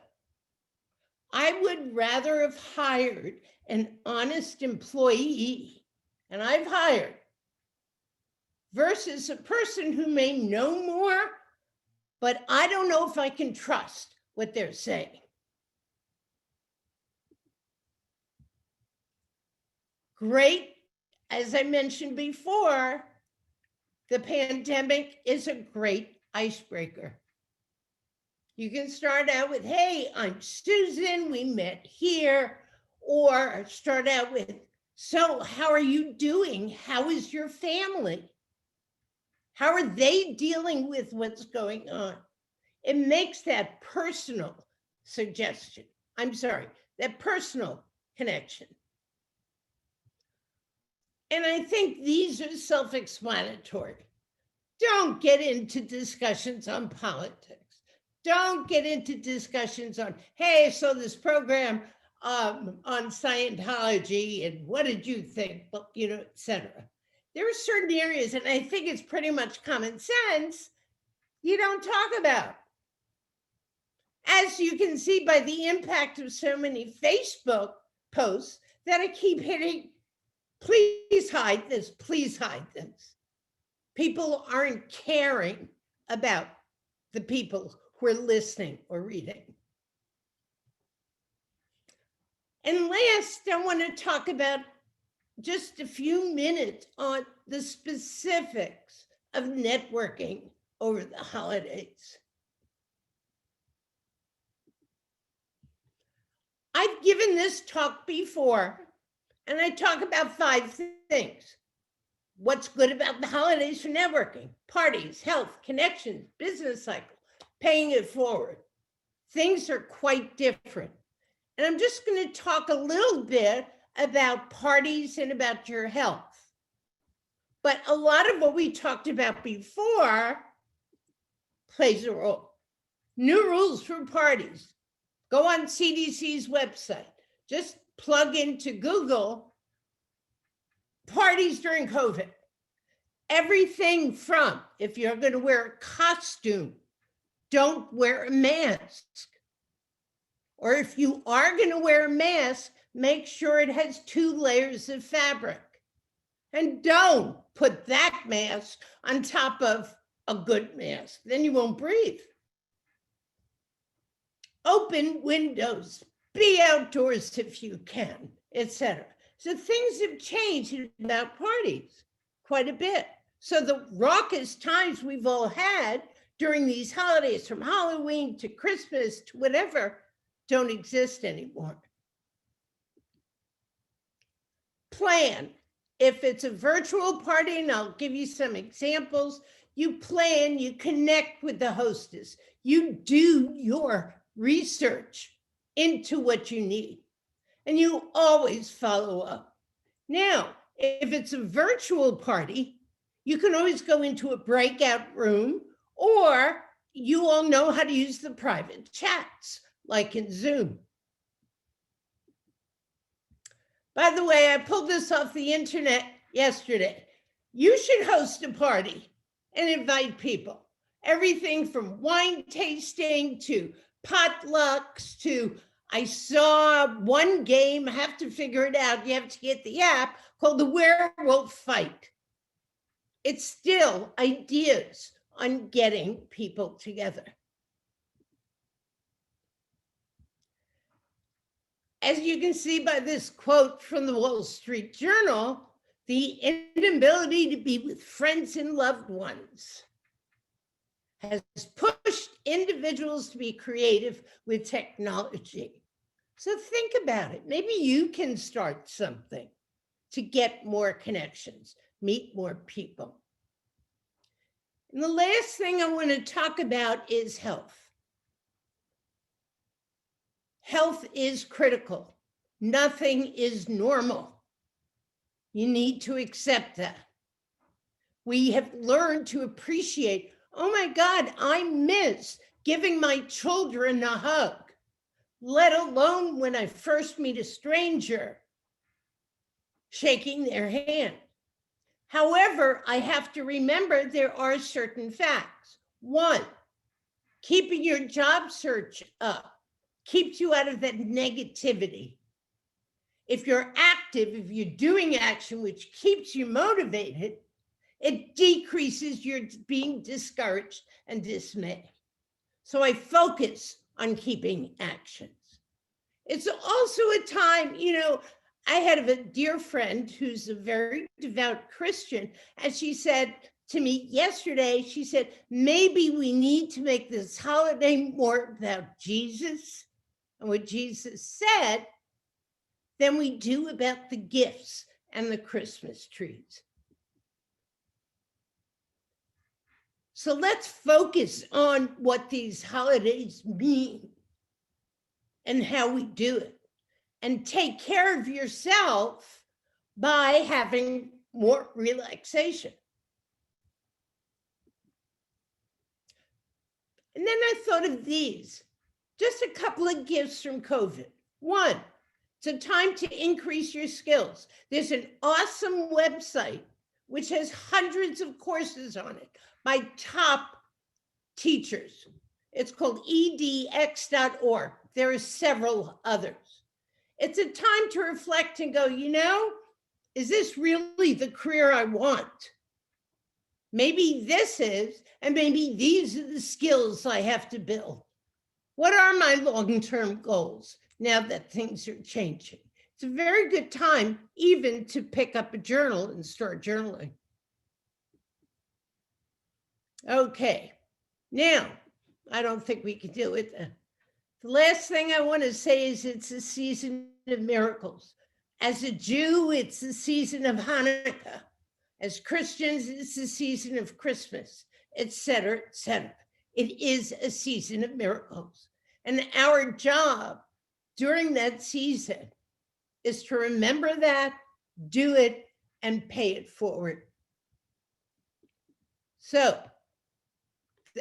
I would rather have hired an honest employee, and I've hired, versus a person who may know more, but I don't know if I can trust what they're saying. Great, as I mentioned before, the pandemic is a great icebreaker. You can start out with, hey, I'm Susan, we met here, or start out with, so how are you doing? How is your family? How are they dealing with what's going on? It makes that personal suggestion. I'm sorry, that personal connection. And I think these are self-explanatory. Don't get into discussions on politics. Don't get into discussions on, hey, I saw this program on Scientology and what did you think, et cetera. There are certain areas, and I think it's pretty much common sense, you don't talk about. As you can see by the impact of so many Facebook posts that I keep hitting, please hide this, please hide this. People aren't caring about the people who are listening or reading. And last, I want to talk about just a few minutes on the specifics of networking over the holidays. I've given this talk before, and I talk about 5 things. What's good about the holidays for networking? Parties, health, connections, business cycle, paying it forward. Things are quite different. And I'm just going to talk a little bit about parties and about your health. But a lot of what we talked about before plays a role. New rules for parties. Go on CDC's website. Just plug into Google parties during COVID. Everything from, if you're going to wear a costume, don't wear a mask. Or if you are going to wear a mask, make sure it has 2 layers of fabric. And don't put that mask on top of a good mask. Then you won't breathe. Open windows, be outdoors if you can, etc. So things have changed about parties quite a bit. So the raucous times we've all had during these holidays, from Halloween to Christmas to whatever, don't exist anymore. Plan. If it's a virtual party, and I'll give you some examples, you plan, you connect with the hostess, you do your research into what you need, and you always follow up. Now, if it's a virtual party, you can always go into a breakout room, or you all know how to use the private chats, like in Zoom. By the way, I pulled this off the internet yesterday. You should host a party and invite people. Everything from wine tasting to potlucks to, I saw one game, I have to figure it out, you have to get the app, called the Werewolf Fight. It's still ideas on getting people together. As you can see by this quote from the Wall Street Journal, the inability to be with friends and loved ones has pushed individuals to be creative with technology. So think about it. Maybe you can start something to get more connections, meet more people. And the last thing I want to talk about is health. Health is critical. Nothing is normal. You need to accept that. We have learned to appreciate, oh my God, I miss giving my children a hug, let alone when I first meet a stranger, shaking their hand. However, I have to remember there are certain facts. 1, keeping your job search up keeps you out of that negativity. If you're active, if you're doing action, which keeps you motivated, it decreases your being discouraged and dismayed. So I focus on keeping actions. It's also a time, I had a dear friend who's a very devout Christian, and she said to me yesterday, she said, maybe we need to make this holiday more about Jesus and what Jesus said than we do about the gifts and the Christmas trees. So let's focus on what these holidays mean and how we do it. And take care of yourself by having more relaxation. And then I thought of these, just a couple of gifts from COVID. One, it's a time to increase your skills. There's an awesome website which has hundreds of courses on it by top teachers. It's called edx.org. There are several others. It's a time to reflect and go, is this really the career I want? Maybe this is, and maybe these are the skills I have to build. What are my long-term goals now that things are changing? It's a very good time even to pick up a journal and start journaling. Okay, now, I don't think we can do it. The last thing I want to say is it's a season of miracles. As a Jew, it's the season of Hanukkah. As Christians, it's the season of Christmas, et cetera, et cetera. It is a season of miracles. And our job during that season is to remember that, do it, and pay it forward. So,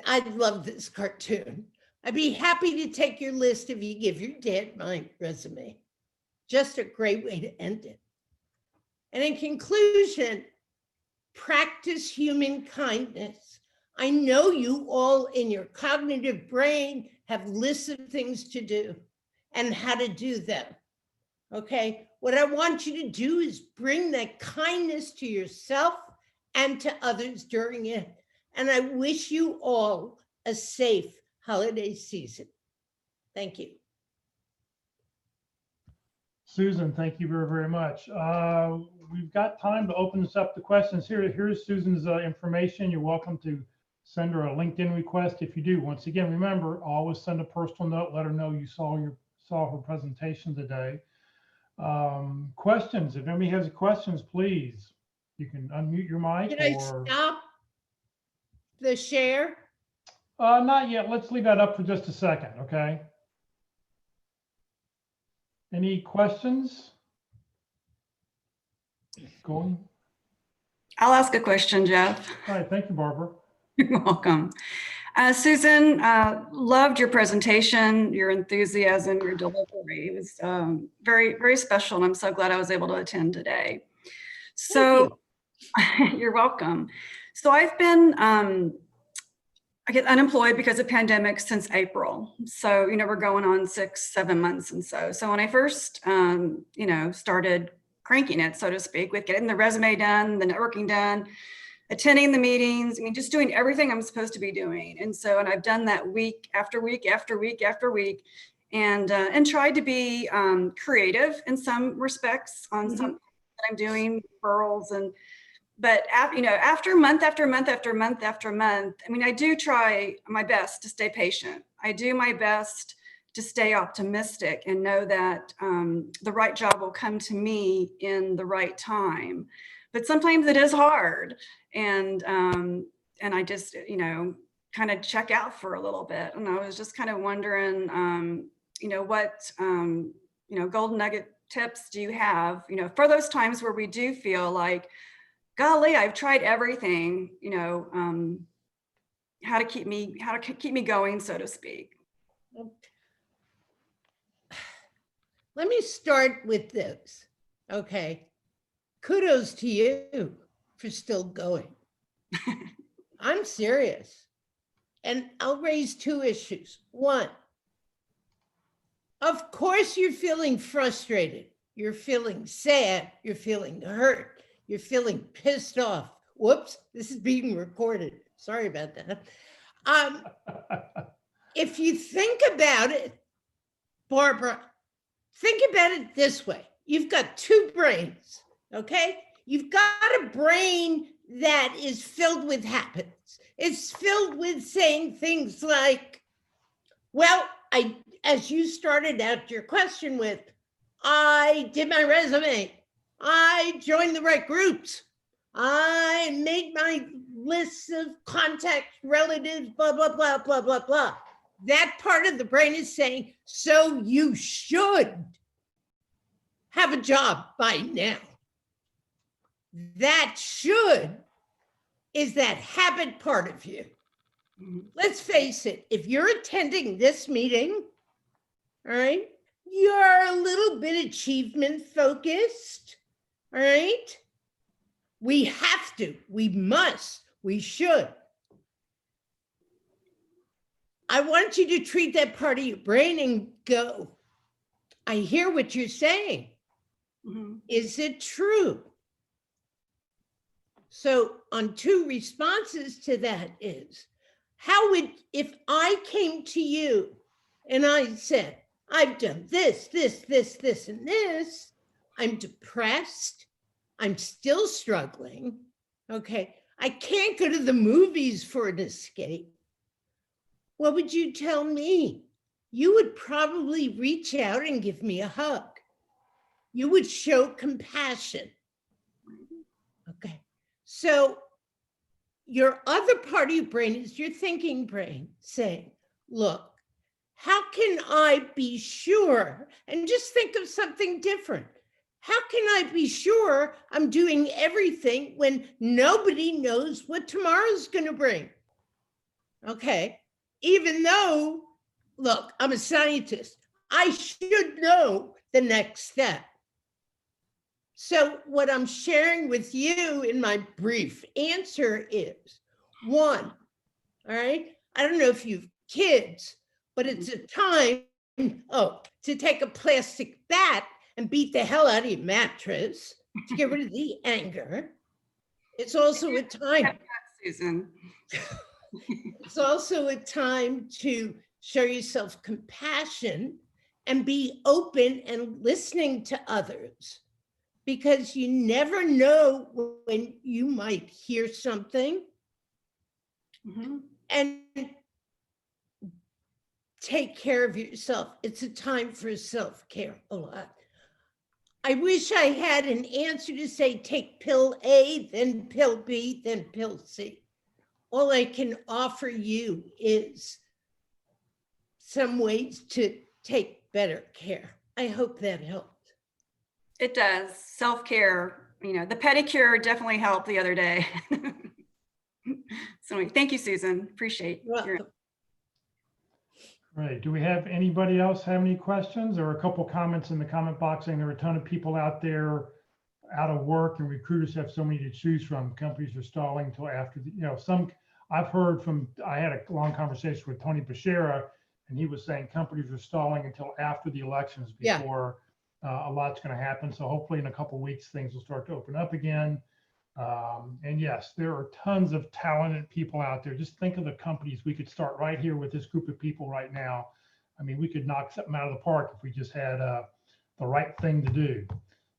I love this cartoon. I'd be happy to take your list if you give your dad my resume. Just a great way to end it. And in conclusion, practice human kindness. I know you all in your cognitive brain have lists of things to do and how to do them. Okay, what I want you to do is bring that kindness to yourself and to others during it. And I wish you all a safe holiday season. Thank you. Susan, thank you very, very much. We've got time to open this up to questions. Here's Susan's information. You're welcome to send her a LinkedIn request if you do. Once again, remember, always send a personal note. Let her know you saw her presentation today. Questions. If anybody has questions, please, you can unmute your mic. Can I stop the share? Not yet. Let's leave that up for just a second, okay? Any questions? Going? I'll ask a question, Jeff. All right, thank you, Barbara. You're welcome. Susan, loved your presentation, your enthusiasm, your delivery. It was very, very special, and I'm so glad I was able to attend today. So you're welcome. So I've been, I get unemployed because of pandemic since April. So, we're going on 6-7 months and so. So when I first, started cranking it, so to speak, with getting the resume done, the networking done, attending the meetings, just doing everything I'm supposed to be doing. And I've done that week after week after week after week, and tried to be creative in some respects on something that I'm doing, referrals but after month after month after month after month, I do try my best to stay patient. I do my best to stay optimistic and know that the right job will come to me in the right time. But sometimes it is hard, and I just kind of check out for a little bit. And I was just kind of wondering, what golden nugget tips do you have, for those times where we do feel like, golly, I've tried everything, how to keep me going, so to speak. Let me start with this. Okay. Kudos to you for still going. I'm serious. And I'll raise two issues. One, of course you're feeling frustrated. You're feeling sad. You're feeling hurt. You're feeling pissed off. Whoops, this is being recorded. Sorry about that. If you think about it, Barbara, think about it this way. You've got two brains, okay? You've got a brain that is filled with habits. It's filled with saying things like, well, as you started out your question with, I did my resume. I joined the right groups. I made my lists of contacts, relatives, blah, blah, blah, blah, blah, blah. That part of the brain is saying, so you should have a job by now. That should is that habit part of you. Let's face it, if you're attending this meeting, all right, you're a little bit achievement focused, all right? We have to, we must, we should. I want you to treat that part of your brain and go, I hear what you're saying. Is it true? So on two responses to that is, how would, if I came to you and I said, I've done this, this, this, this, and this, I'm depressed, I'm still struggling, okay, I can't go to the movies for an escape. What would you tell me? You would probably reach out and give me a hug. You would show compassion. Okay, so your other part of your brain is your thinking brain saying, look, how can I be sure? And just think of something different. How can I be sure I'm doing everything when nobody knows what tomorrow's going to bring? Okay, even though, look, I'm a scientist, I should know the next step. So what I'm sharing with you in my brief answer is, one, all right, I don't know if you've kids, but it's a time, to take a plastic bat and beat the hell out of your mattress to get rid of the anger. It's also a time, Susan. it's also a time to show yourself compassion and be open and listening to others, because you never know when you might hear something. And take care of yourself. It's a time for self-care a lot. I wish I had an answer to say, take pill A, then pill B, then pill C. All I can offer you is some ways to take better care. I hope that helped. It does. Self-care, you know, the pedicure definitely helped the other day. So thank you, Susan. Appreciate your. Right. Do we have anybody else have any questions? Or a couple comments in the comment box saying there are a ton of people out there out of work and recruiters have so many to choose from. Companies are stalling until after the, I've heard from, I had a long conversation with Tony Bashara, and he was saying companies are stalling until after the elections before a lot's going to happen. So hopefully in a couple of weeks, things will start to open up again. And yes, there are tons of talented people out there. Just think of the companies. We could start right here with this group of people right now. I mean, we could knock something out of the park if we just had the right thing to do.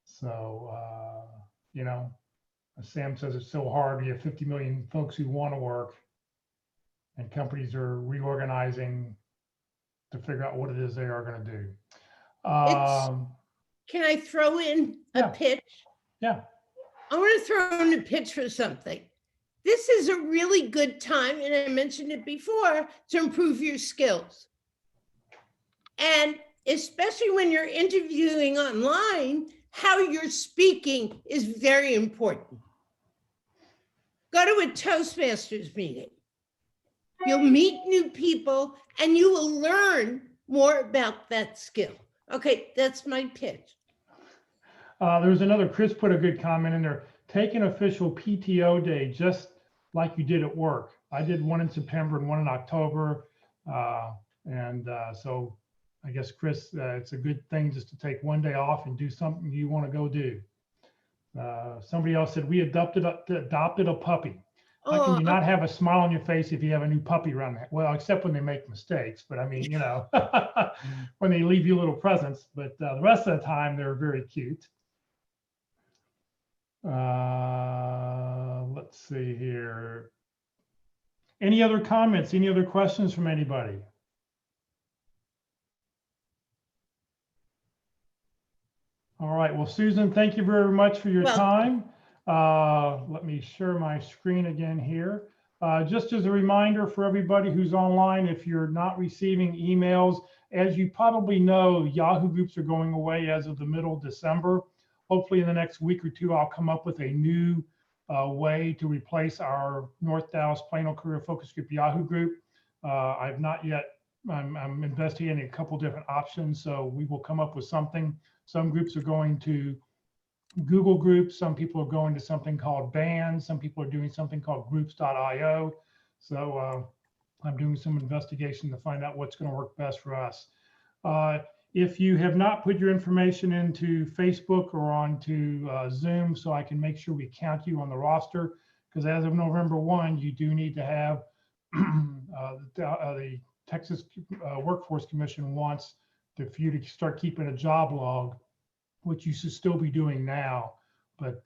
So, as Sam says, it's so hard. You have 50 million folks who want to work, and companies are reorganizing to figure out what it is they are going to do. Can I throw in a pitch? Yeah. I want to throw in a pitch for something. This is a really good time, and I mentioned it before, to improve your skills. And especially when you're interviewing online, how you're speaking is very important. Go to a Toastmasters meeting. You'll meet new people and you will learn more about that skill. Okay, that's my pitch. There's another, Chris put a good comment in there. Take an official PTO day, just like you did at work. I did one in September and one in October. So I guess, Chris, it's a good thing just to take one day off and do something you want to go do. Somebody else said, we adopted a puppy. How can you not have a smile on your face if you have a new puppy around that? Well, except when they make mistakes, but I mean, when they leave you little presents, but the rest of the time, they're very cute. Let's see here. Any other comments? Any other questions from anybody? All right. Well, Susan, thank you very much for your time. Let me share my screen again here. Just as a reminder for everybody who's online, if you're not receiving emails, as you probably know, Yahoo groups are going away as of the middle of December. hopefully in the next week or two, I'll come up with a new way to replace our North Dallas Plano Career Focus Group Yahoo group. I've not yet, I'm investigating a couple different options, so we will come up with something. Some groups are going to Google Groups, some people are going to something called Band, some people are doing something called groups.io. So I'm doing some investigation to find out what's going to work best for us. If you have not put your information into Facebook or onto Zoom, so I can make sure we count you on the roster, because as of November 1, you do need to have the Texas Workforce Commission wants for you to start keeping a job log, which you should still be doing now. But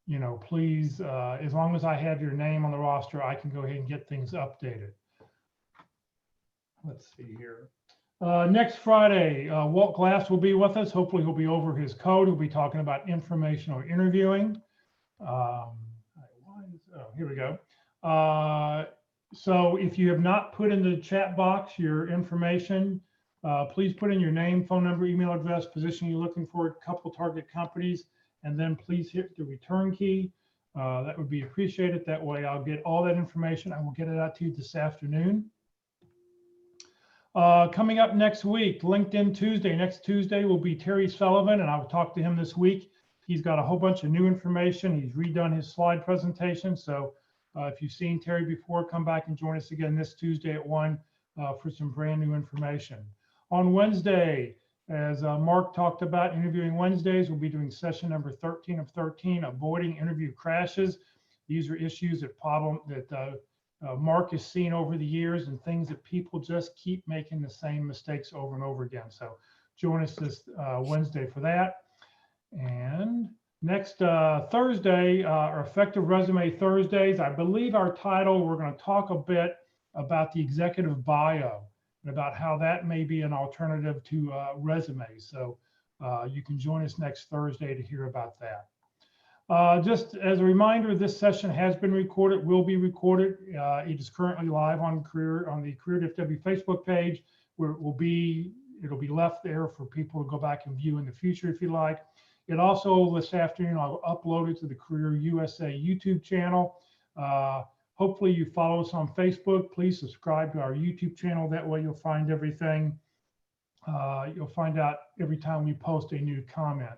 you know, please, as long as I have your name on the roster, I can go ahead and get things updated. Let's see here. Next Friday, Walt Glass will be with us. Hopefully he'll be over his code. He'll be talking about informational interviewing. Here we go. So if you have not put in the chat box your information, please put in your name, phone number, email address, position you're looking for, a couple target companies, and then please hit the return key. That would be appreciated. That way I'll get all that information. I will get it out to you this afternoon. Coming up next week, LinkedIn Tuesday. Next Tuesday will be Terry Sullivan, and I'll talk to him this week. He's got a whole bunch of new information. He's redone his slide presentation. So if you've seen Terry before, come back and join us again this Tuesday at 1 for some brand new information. On Wednesday, as Mark talked about, interviewing Wednesdays, we'll be doing session number 13 of 13, avoiding interview crashes. These are issues that Mark has seen over the years and things that people just keep making the same mistakes over and over again. So join us this Wednesday for that. And next Thursday, our Effective Resume Thursdays, I believe our title, we're going to talk a bit about the executive bio and about how that may be an alternative to resumes. So you can join us next Thursday to hear about that. Just as a reminder, this session has been recorded, will be recorded. It is currently live on the Career FW Facebook page, where it'll be left there for people to go back and view in the future if you like. It also, this afternoon, I'll upload it to the Career USA YouTube channel. Hopefully you follow us on Facebook. Please subscribe to our YouTube channel. That way you'll find everything. You'll find out every time we post a new comment.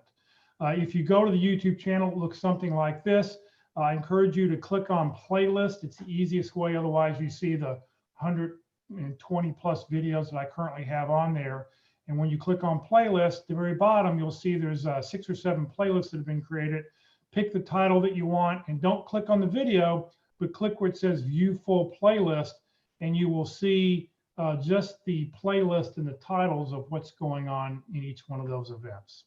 If you go to the YouTube channel, it looks something like this. I encourage you to click on playlist. It's the easiest way. Otherwise, you see the 120 plus videos that I currently have on there. And when you click on playlist, at the very bottom, you'll see there's 6 or 7 playlists that have been created. Pick the title that you want and don't click on the video, but click where it says view full playlist, and you will see just the playlist and the titles of what's going on in each one of those events.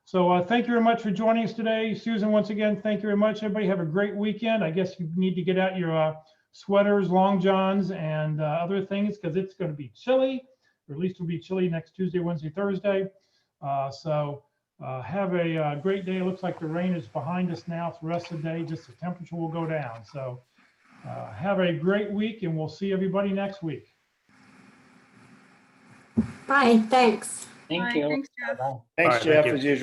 So thank you very much for joining us today. Susan, once again, thank you very much. Everybody have a great weekend. I guess you need to get out your sweaters, long johns, and other things, because it's going to be chilly, or at least it'll be chilly next Tuesday, Wednesday, Thursday. Have a great day. It looks like the rain is behind us now for the rest of the day. Just the temperature will go down. So have a great week, and we'll see everybody next week. Bye, thanks. Thank you. Thanks, Jeff. Bye-bye. Thanks, All right, Jeff, thank you. as usual.